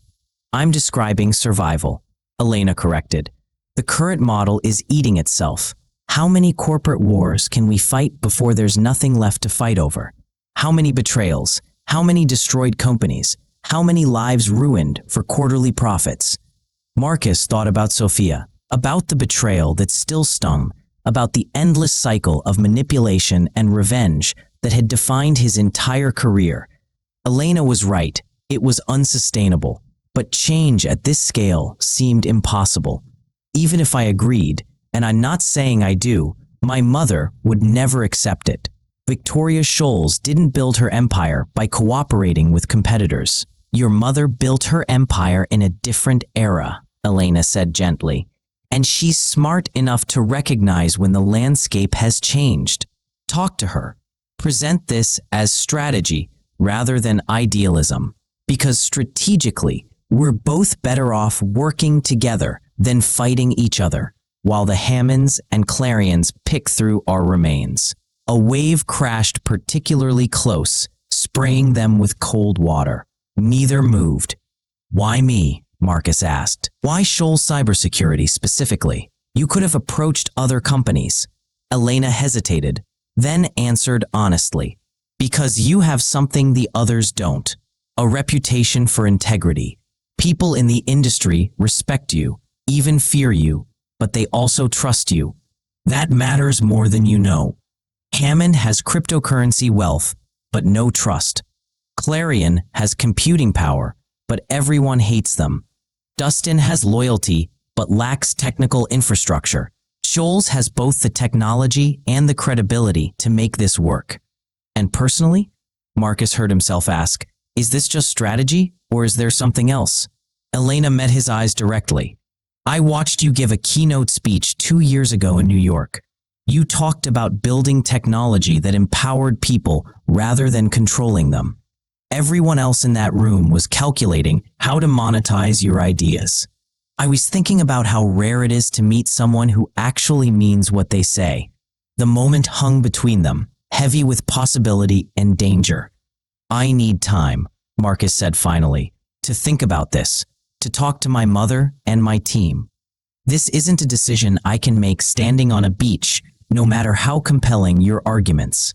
"I'm describing survival," Elena corrected. "The current model is eating itself. How many corporate wars can we fight before there's nothing left to fight over? How many betrayals? How many destroyed companies? How many lives ruined for quarterly profits?" Marcus thought about Sophia, about the betrayal that still stung, about the endless cycle of manipulation and revenge that had defined his entire career. Elena was right, it was unsustainable, but change at this scale seemed impossible. Even if I agreed, and I'm not saying I do, my mother would never accept it. Victoria Schols didn't build her empire by cooperating with competitors. "Your mother built her empire in a different era," Elena said gently, "and she's smart enough to recognize when the landscape has changed. Talk to her. Present this as strategy rather than idealism, because strategically, we're both better off working together than fighting each other, while the Hammonds and Clarions pick through our remains." A wave crashed particularly close, spraying them with cold water. Neither moved. "Why me?" Marcus asked. "Why Schols Cybersecurity specifically? You could have approached other companies." Elena hesitated, then answered honestly. "Because you have something the others don't. A reputation for integrity. People in the industry respect you, even fear you, but they also trust you. That matters more than you know. Hammond has cryptocurrency wealth, but no trust. Clarion has computing power, but everyone hates them. Dustin has loyalty, but lacks technical infrastructure. Schols has both the technology and the credibility to make this work. And personally, Marcus heard himself ask, is this just strategy, or is there something else? Elena met his eyes directly. I watched you give a keynote speech 2 years ago in New York. You talked about building technology that empowered people rather than controlling them. Everyone else in that room was calculating how to monetize your ideas. I was thinking about how rare it is to meet someone who actually means what they say. The moment hung between them, heavy with possibility and danger. I need time, Marcus said finally, to think about this, to talk to my mother and my team. This isn't a decision I can make standing on a beach, no matter how compelling your arguments.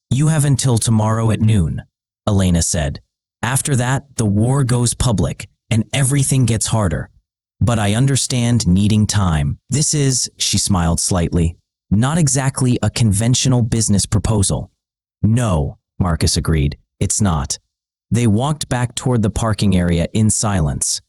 You have until tomorrow at noon, Elena said. After that, the war goes public and everything gets harder. But I understand needing time. This is, she smiled slightly, not exactly a conventional business proposal. No, Marcus agreed, it's not. They walked back toward the parking area in silence.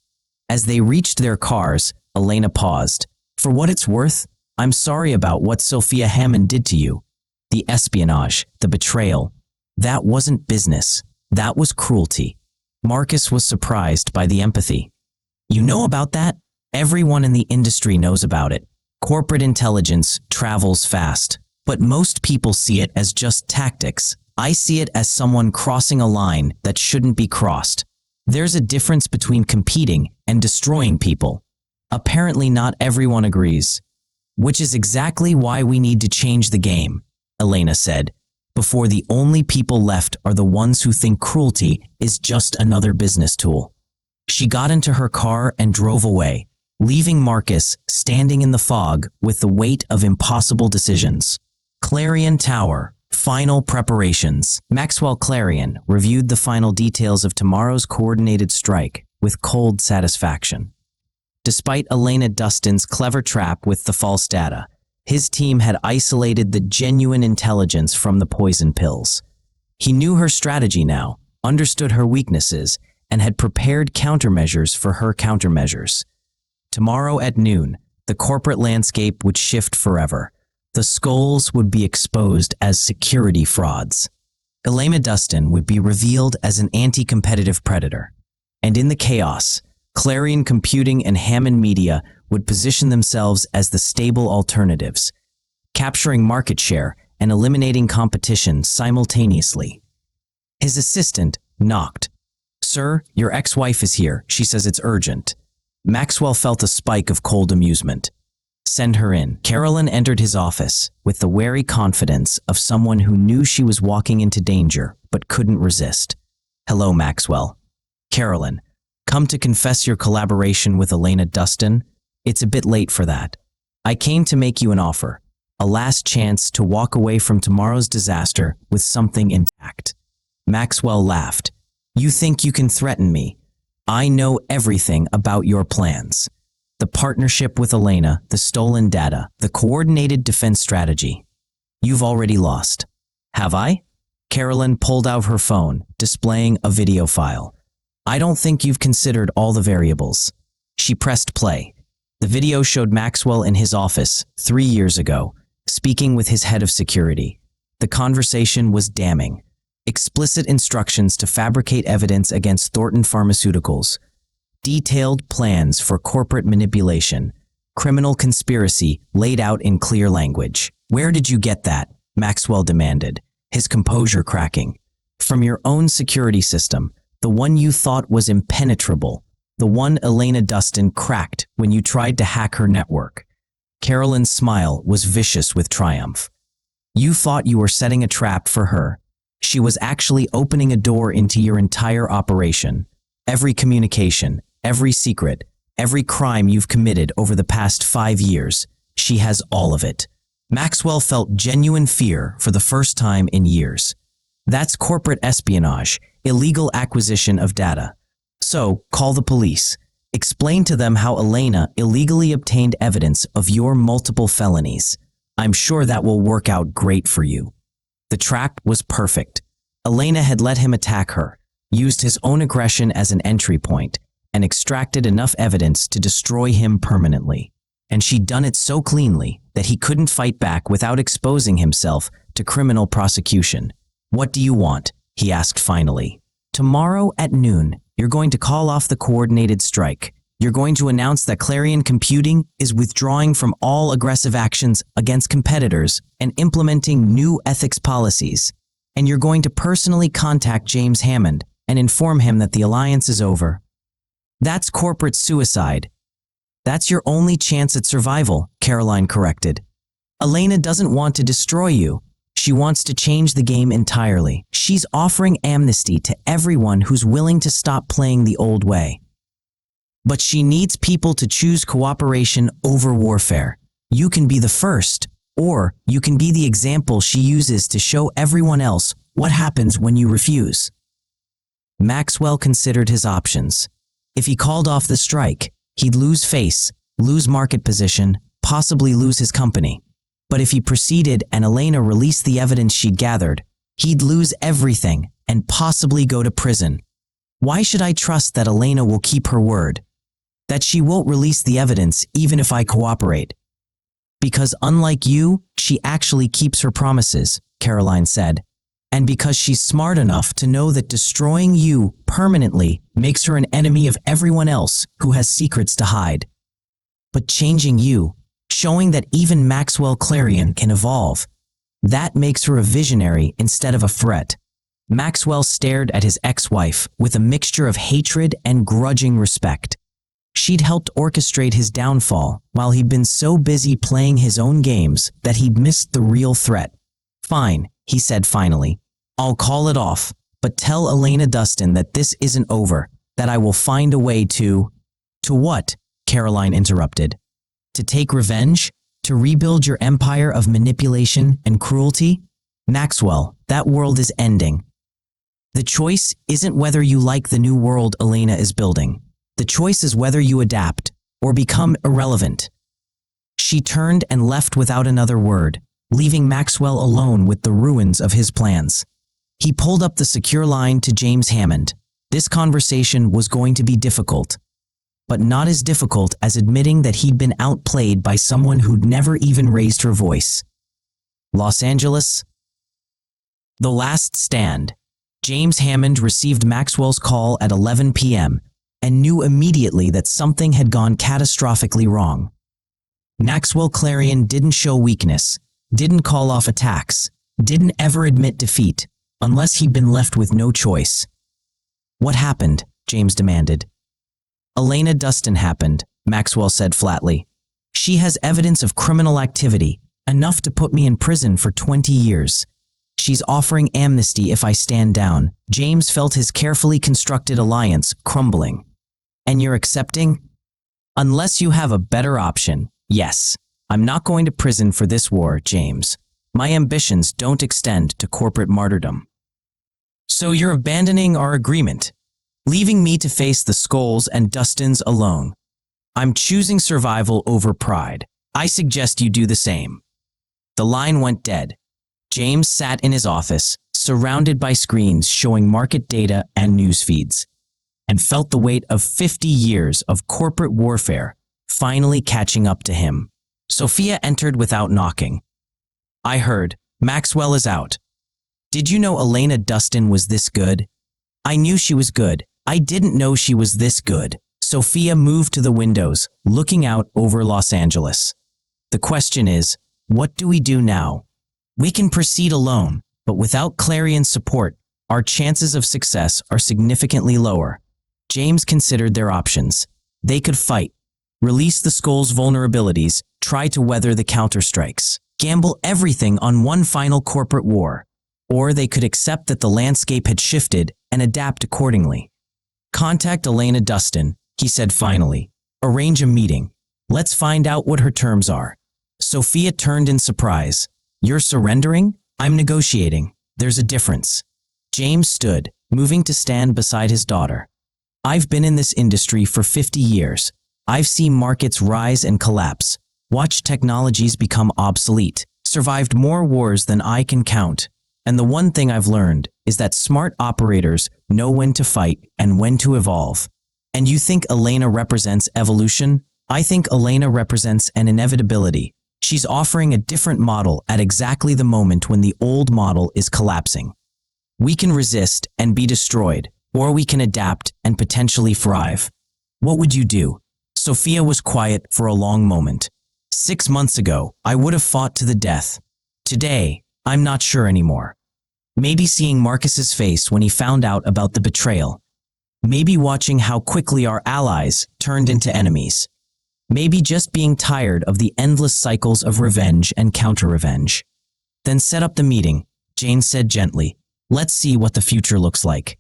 As they reached their cars, Elena paused. For what it's worth, I'm sorry about what Sophia Hammond did to you. The espionage, the betrayal. That wasn't business. That was cruelty. Marcus was surprised by the empathy. You know about that? Everyone in the industry knows about it. Corporate intelligence travels fast, but most people see it as just tactics. I see it as someone crossing a line that shouldn't be crossed. There's a difference between competing and destroying people. Apparently not everyone agrees. Which is exactly why we need to change the game, Elena said, before the only people left are the ones who think cruelty is just another business tool. She got into her car and drove away, leaving Marcus standing in the fog with the weight of impossible decisions. Clarion Tower, final preparations. Maxwell Clarion reviewed the final details of tomorrow's coordinated strike with cold satisfaction. Despite Elena Dustin's clever trap with the false data, his team had isolated the genuine intelligence from the poison pills. He knew her strategy now, understood her weaknesses, and had prepared countermeasures for her countermeasures. Tomorrow at noon, the corporate landscape would shift forever. The Schols would be exposed as security frauds. Elena Dustin would be revealed as an anti-competitive predator. And in the chaos, Clarion Computing and Hammond Media would position themselves as the stable alternatives, capturing market share and eliminating competition simultaneously. His assistant knocked. Sir, your ex-wife is here. She says it's urgent. Maxwell felt a spike of cold amusement. Send her in. Carolyn entered his office with the wary confidence of someone who knew she was walking into danger but couldn't resist. Hello, Maxwell. Carolyn, come to confess your collaboration with Elena Dustin? It's a bit late for that. I came to make you an offer, a last chance to walk away from tomorrow's disaster with something intact. Maxwell laughed. You think you can threaten me? I know everything about your plans. The partnership with Elena, the stolen data, the coordinated defense strategy. You've already lost. Have I? Carolyn pulled out her phone, displaying a video file. I don't think you've considered all the variables. She pressed play. The video showed Maxwell in his office 3 years ago, speaking with his head of security. The conversation was damning. Explicit instructions to fabricate evidence against Thornton Pharmaceuticals, detailed plans for corporate manipulation, criminal conspiracy laid out in clear language. Where did you get that? Maxwell demanded, his composure cracking. From your own security system, the one you thought was impenetrable, the one Elena Dustin cracked when you tried to hack her network. Carolyn's smile was vicious with triumph. You thought you were setting a trap for her. She was actually opening a door into your entire operation. Every communication, every secret, every crime you've committed over the past 5 years, she has all of it. Maxwell felt genuine fear for the first time in years. That's corporate espionage, illegal acquisition of data. So, call the police. Explain to them how Elena illegally obtained evidence of your multiple felonies. I'm sure that will work out great for you. The trap was perfect. Elena had let him attack her, used his own aggression as an entry point, and extracted enough evidence to destroy him permanently. And she'd done it so cleanly that he couldn't fight back without exposing himself to criminal prosecution. "What do you want?" he asked finally. "Tomorrow at noon, you're going to call off the coordinated strike. You're going to announce that Clarion Computing is withdrawing from all aggressive actions against competitors and implementing new ethics policies. And you're going to personally contact James Hammond and inform him that the alliance is over. That's corporate suicide. That's your only chance at survival," Caroline corrected. "Elena doesn't want to destroy you. She wants to change the game entirely. She's offering amnesty to everyone who's willing to stop playing the old way. But she needs people to choose cooperation over warfare. You can be the first, or you can be the example she uses to show everyone else what happens when you refuse." Maxwell considered his options. If he called off the strike, he'd lose face, lose market position, possibly lose his company. But if he proceeded and Elena released the evidence she'd gathered, he'd lose everything and possibly go to prison. Why should I trust that Elena will keep her word? That she won't release the evidence even if I cooperate? Because unlike you, she actually keeps her promises, Caroline said. And because she's smart enough to know that destroying you permanently makes her an enemy of everyone else who has secrets to hide. But changing you, showing that even Maxwell Clarion can evolve, that makes her a visionary instead of a threat. Maxwell stared at his ex-wife with a mixture of hatred and grudging respect. She'd helped orchestrate his downfall while he'd been so busy playing his own games that he'd missed the real threat. "Fine," he said finally. "I'll call it off, but tell Elena Dustin that this isn't over, that I will find a way to—" "To what?" Caroline interrupted. "To take revenge? To rebuild your empire of manipulation and cruelty? Maxwell, that world is ending. The choice isn't whether you like the new world Elena is building. The choice is whether you adapt or become irrelevant." She turned and left without another word, leaving Maxwell alone with the ruins of his plans. He pulled up the secure line to James Hammond. This conversation was going to be difficult, but not as difficult as admitting that he'd been outplayed by someone who'd never even raised her voice. Los Angeles. The last stand. James Hammond received Maxwell's call at 11 p.m. and knew immediately that something had gone catastrophically wrong. Maxwell Clarion didn't show weakness, didn't call off attacks, didn't ever admit defeat, unless he'd been left with no choice. "What happened?" James demanded. "Elena Dustin happened," Maxwell said flatly. "She has evidence of criminal activity, enough to put me in prison for 20 years. She's offering amnesty if I stand down." James felt his carefully constructed alliance crumbling. "And you're accepting?" "Unless you have a better option, yes. I'm not going to prison for this war, James. My ambitions don't extend to corporate martyrdom." "So you're abandoning our agreement, leaving me to face the Schols and Dustins alone. I'm choosing survival over pride. I suggest you do the same." The line went dead. James sat in his office, surrounded by screens showing market data and news feeds, and felt the weight of 50 years of corporate warfare finally catching up to him. Sophia entered without knocking. "I heard. Maxwell is out. Did you know Elena Dustin was this good?" "I knew she was good. I didn't know she was this good." Sophia moved to the windows, looking out over Los Angeles. "The question is, what do we do now? We can proceed alone, but without Clarion's support, our chances of success are significantly lower." James considered their options. They could fight, release the Schols' vulnerabilities, try to weather the counterstrikes, gamble everything on one final corporate war, or they could accept that the landscape had shifted and adapt accordingly. "Contact Elena Dustin," he said finally. "Arrange a meeting. Let's find out what her terms are." Sophia turned in surprise. "You're surrendering? I'm negotiating. There's a difference." James stood, moving to stand beside his daughter. "I've been in this industry for 50 years. I've seen markets rise and collapse, watched technologies become obsolete, survived more wars than I can count, And the one thing I've learned is that smart operators know when to fight and when to evolve. And you think Elena represents evolution? I think Elena represents an inevitability. She's offering a different model at exactly the moment when the old model is collapsing. We can resist and be destroyed, or we can adapt and potentially thrive. What would you do? Sophia was quiet for a long moment. 6 months ago, I would have fought to the death. Today, I'm not sure anymore. Maybe seeing Marcus's face when he found out about the betrayal. Maybe watching how quickly our allies turned into enemies. Maybe just being tired of the endless cycles of revenge and counter-revenge. Then set up the meeting, Jane said gently. Let's see what the future looks like.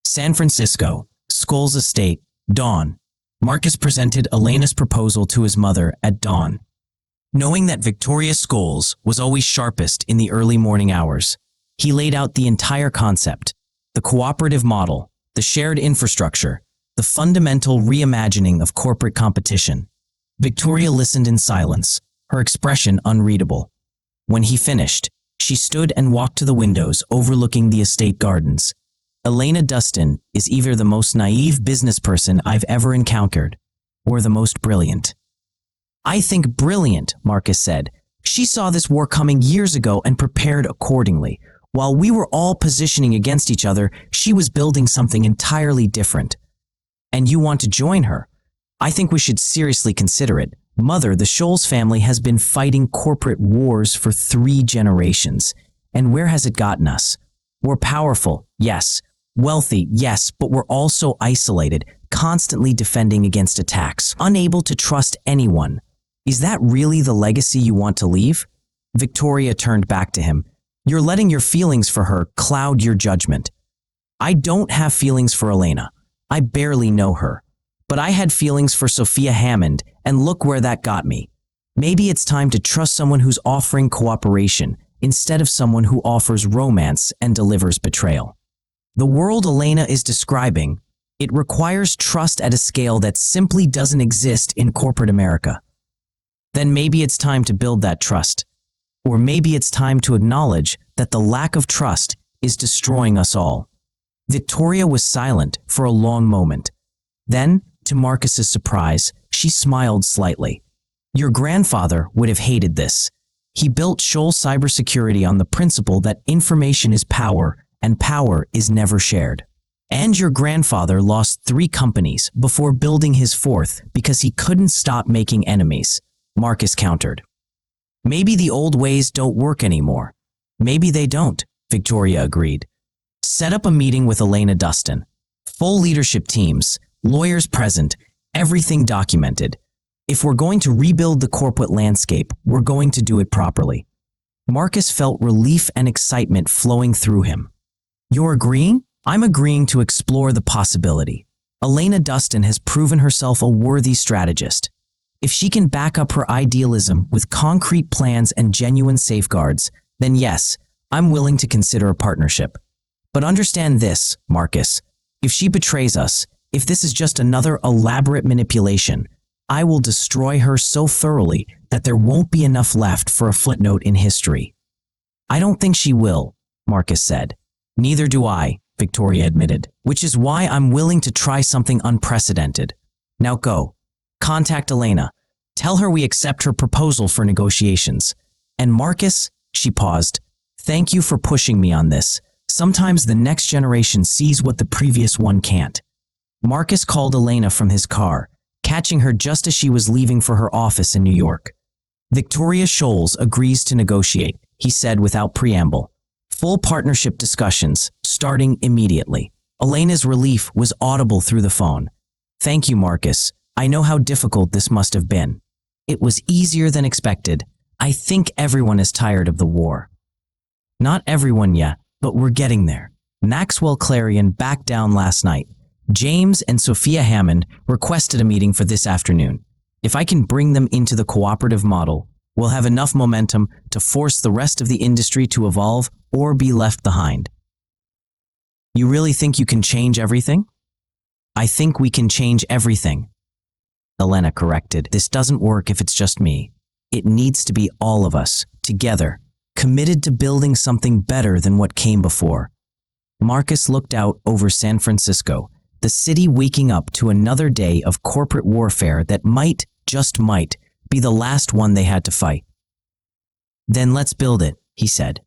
San Francisco, Schols estate, dawn. Marcus presented Elena's proposal to his mother at dawn. Knowing that Victoria Schols was always sharpest in the early morning hours, he laid out the entire concept, the cooperative model, the shared infrastructure, the fundamental reimagining of corporate competition. Victoria listened in silence, her expression unreadable. When he finished, she stood and walked to the windows overlooking the estate gardens. Elena Dustin is either the most naive business person I've ever encountered, or the most brilliant. I think brilliant, Marcus said. She saw this war coming years ago and prepared accordingly. While we were all positioning against each other, she was building something entirely different. And you want to join her? I think we should seriously consider it. Mother, the Schols family has been fighting corporate wars for 3 generations. And where has it gotten us? We're powerful, yes. Wealthy, yes, but we're also isolated, constantly defending against attacks, unable to trust anyone. Is that really the legacy you want to leave? Victoria turned back to him. You're letting your feelings for her cloud your judgment. I don't have feelings for Elena. I barely know her. But I had feelings for Sophia Hammond, and look where that got me. Maybe it's time to trust someone who's offering cooperation instead of someone who offers romance and delivers betrayal. The world Elena is describing, it requires trust at a scale that simply doesn't exist in corporate America. Then maybe it's time to build that trust. Or maybe it's time to acknowledge that the lack of trust is destroying us all. Victoria was silent for a long moment. Then, to Marcus's surprise, she smiled slightly. Your grandfather would have hated this. He built Scholl cybersecurity on the principle that information is power and power is never shared. And your grandfather lost 3 companies before building his 4th because he couldn't stop making enemies, Marcus countered. Maybe the old ways don't work anymore. Maybe they don't, Victoria agreed. Set up a meeting with Elena Dustin. Full leadership teams, lawyers present, everything documented. If we're going to rebuild the corporate landscape, we're going to do it properly. Marcus felt relief and excitement flowing through him. You're agreeing? I'm agreeing to explore the possibility. Elena Dustin has proven herself a worthy strategist. If she can back up her idealism with concrete plans and genuine safeguards, then yes, I'm willing to consider a partnership. But understand this, Marcus. If she betrays us, if this is just another elaborate manipulation, I will destroy her so thoroughly that there won't be enough left for a footnote in history. I don't think she will, Marcus said. Neither do I, Victoria admitted, which is why I'm willing to try something unprecedented. Now go. Contact Elena. Tell her we accept her proposal for negotiations. And Marcus, she paused, thank you for pushing me on this. Sometimes the next generation sees what the previous one can't. Marcus called Elena from his car, catching her just as she was leaving for her office in New York. Victoria Schols agrees to negotiate, he said without preamble. Full partnership discussions, starting immediately. Elena's relief was audible through the phone. Thank you, Marcus. I know how difficult this must have been. It was easier than expected. I think everyone is tired of the war. Not everyone yet, but we're getting there. Maxwell Clarion backed down last night. James and Sophia Hammond requested a meeting for this afternoon. If I can bring them into the cooperative model, we'll have enough momentum to force the rest of the industry to evolve or be left behind. You really think you can change everything? I think we can change everything. Elena corrected. This doesn't work if it's just me. It needs to be all of us, together. committed to building something better than what came before. Marcus looked out over San Francisco, the city waking up to another day of corporate warfare that might, just might, be the last one they had to fight. "Then let's build it," he said.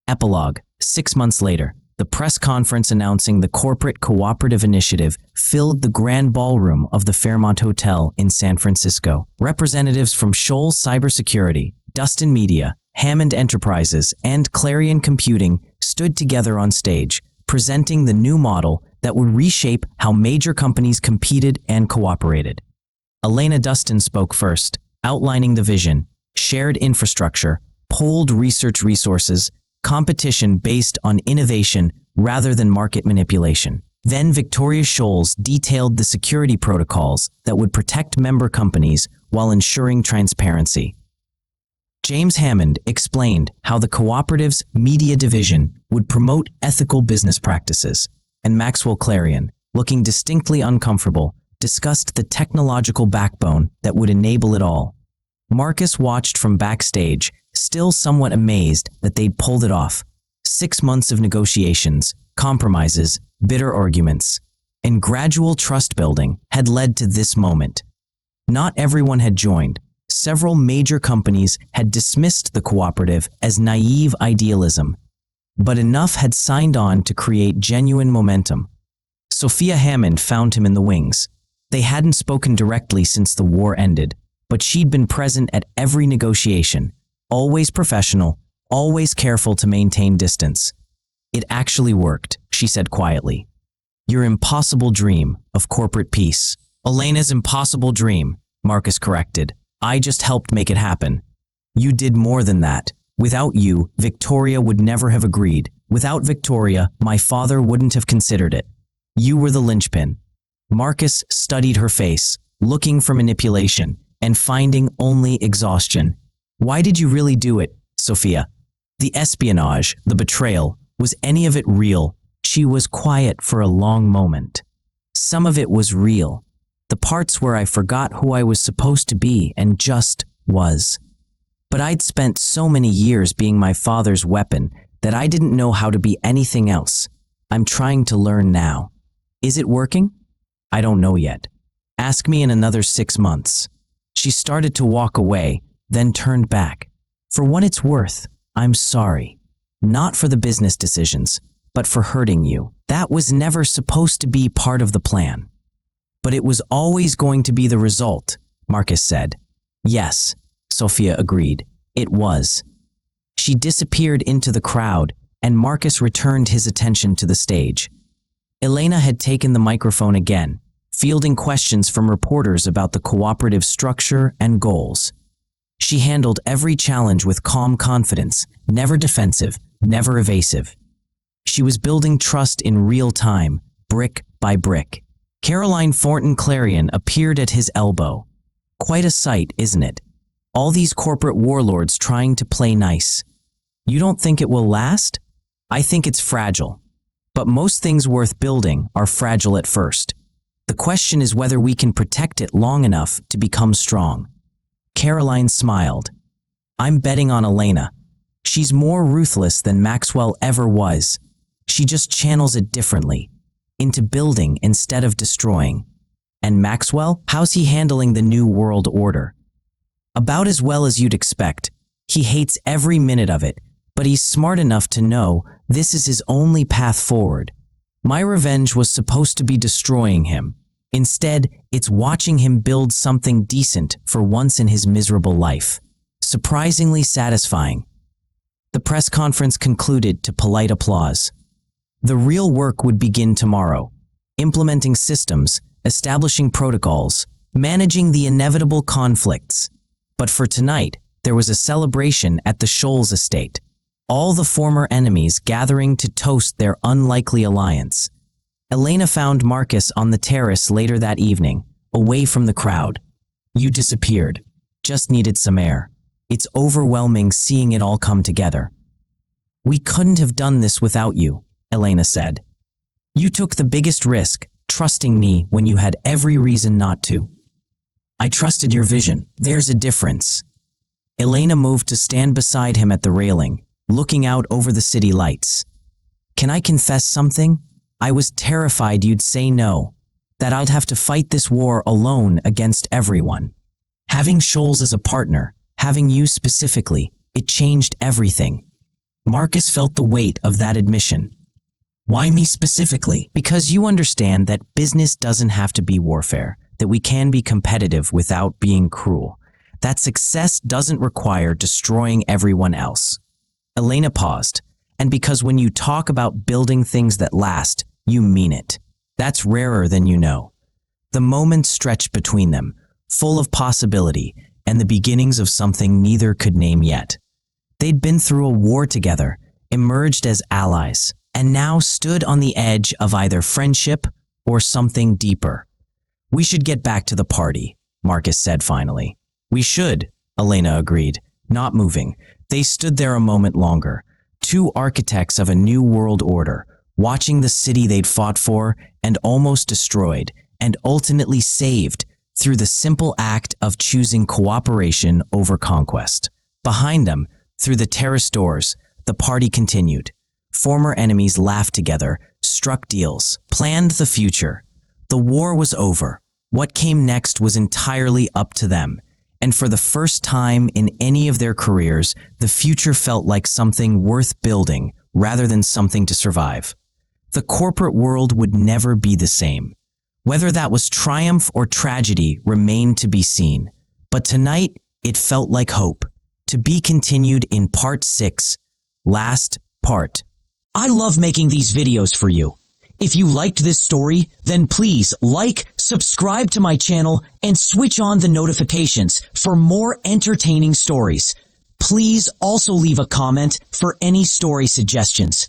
Epilogue. 6 months later, the press conference announcing the corporate cooperative initiative filled the grand ballroom of the Fairmont Hotel in San Francisco. Representatives from Schols Cybersecurity, Dustin Media, Hammond Enterprises, and Clarion Computing stood together on stage, presenting the new model that would reshape how major companies competed and cooperated. Elena Dustin spoke first, outlining the vision: shared infrastructure, pooled research resources, competition based on innovation rather than market manipulation. Then Victoria Schols detailed the security protocols that would protect member companies while ensuring transparency. James Hammond explained how the cooperative's media division would promote ethical business practices, and Maxwell Clarion, looking distinctly uncomfortable, discussed the technological backbone that would enable it all. Marcus watched from backstage, still somewhat amazed that they'd pulled it off. 6 months of negotiations, compromises, bitter arguments, and gradual trust building had led to this moment. Not everyone had joined. Several major companies had dismissed the cooperative as naive idealism, but enough had signed on to create genuine momentum. Sophia Hammond found him in the wings. They hadn't spoken directly since the war ended, but she'd been present at every negotiation, always professional, always careful to maintain distance. "It actually worked," she said quietly. "Your impossible dream of corporate peace." "Elena's impossible dream," Marcus corrected. "I just helped make it happen." "You did more than that. Without you, Victoria would never have agreed. Without Victoria, my father wouldn't have considered it. You were the linchpin." Marcus studied her face, looking for manipulation and finding only exhaustion. "Why did you really do it, Sophia? The espionage, the betrayal, was any of it real?" She was quiet for a long moment. "Some of it was real. The parts where I forgot who I was supposed to be and just was. But I'd spent so many years being my father's weapon that I didn't know how to be anything else. I'm trying to learn now. Is it working? I don't know yet. Ask me in another 6 months." She started to walk away, then turned back. "For what it's worth, I'm sorry. Not for the business decisions, but for hurting you. That was never supposed to be part of the plan." "But it was always going to be the result," Marcus said. "Yes," Sophia agreed. "It was." She disappeared into the crowd, and Marcus returned his attention to the stage. Elena had taken the microphone again, fielding questions from reporters about the cooperative structure and goals. She handled every challenge with calm confidence, never defensive, never evasive. She was building trust in real time, brick by brick. Caroline Thornton Clarion appeared at his elbow. "Quite a sight, isn't it? All these corporate warlords trying to play nice. You don't think it will last? I think it's fragile. But most things worth building are fragile at first. The question is whether we can protect it long enough to become strong." Caroline smiled. "I'm betting on Elena. She's more ruthless than Maxwell ever was. She just channels it differently, into building instead of destroying. And Maxwell, how's he handling the new world order?" "About as well as you'd expect. He hates every minute of it, but he's smart enough to know this is his only path forward. My revenge was supposed to be destroying him. Instead, it's watching him build something decent for once in his miserable life. Surprisingly satisfying." The press conference concluded to polite applause. The real work would begin tomorrow, implementing systems, establishing protocols, managing the inevitable conflicts. But for tonight, there was a celebration at the Schols estate. All the former enemies gathering to toast their unlikely alliance. Elena found Marcus on the terrace later that evening, away from the crowd. "You disappeared. Just needed some air. It's overwhelming seeing it all come together." "We couldn't have done this without you," Elena said. "You took the biggest risk, trusting me when you had every reason not to." "I trusted your vision. There's a difference." Elena moved to stand beside him at the railing, looking out over the city lights. Can I confess something? I was terrified you'd say no, that I'd have to fight this war alone against everyone. Having Schols as a partner, having you specifically, it changed everything. Marcus felt the weight of that admission. Why me specifically? Because you understand that business doesn't have to be warfare, that we can be competitive without being cruel, that success doesn't require destroying everyone else. Elena paused, and because when you talk about building things that last, you mean it. That's rarer than you know. The moment stretched between them, full of possibility and the beginnings of something neither could name yet. They'd been through a war together, emerged as allies, and now stood on the edge of either friendship or something deeper. We should get back to the party, Marcus said finally. We should, Elena agreed, not moving. They stood there a moment longer, two architects of a new world order, watching the city they'd fought for and almost destroyed, and ultimately saved through the simple act of choosing cooperation over conquest. Behind them, through the terrace doors, the party continued. Former enemies laughed together, struck deals, planned the future. The war was over. What came next was entirely up to them. And for the first time in any of their careers, the future felt like something worth building rather than something to survive. The corporate world would never be the same. Whether that was triumph or tragedy remained to be seen. But tonight, it felt like hope. To be continued in part 6, last part. I love making these videos for you. If you liked this story, then please like, subscribe to my channel, and switch on the notifications for more entertaining stories. Please also leave a comment for any story suggestions.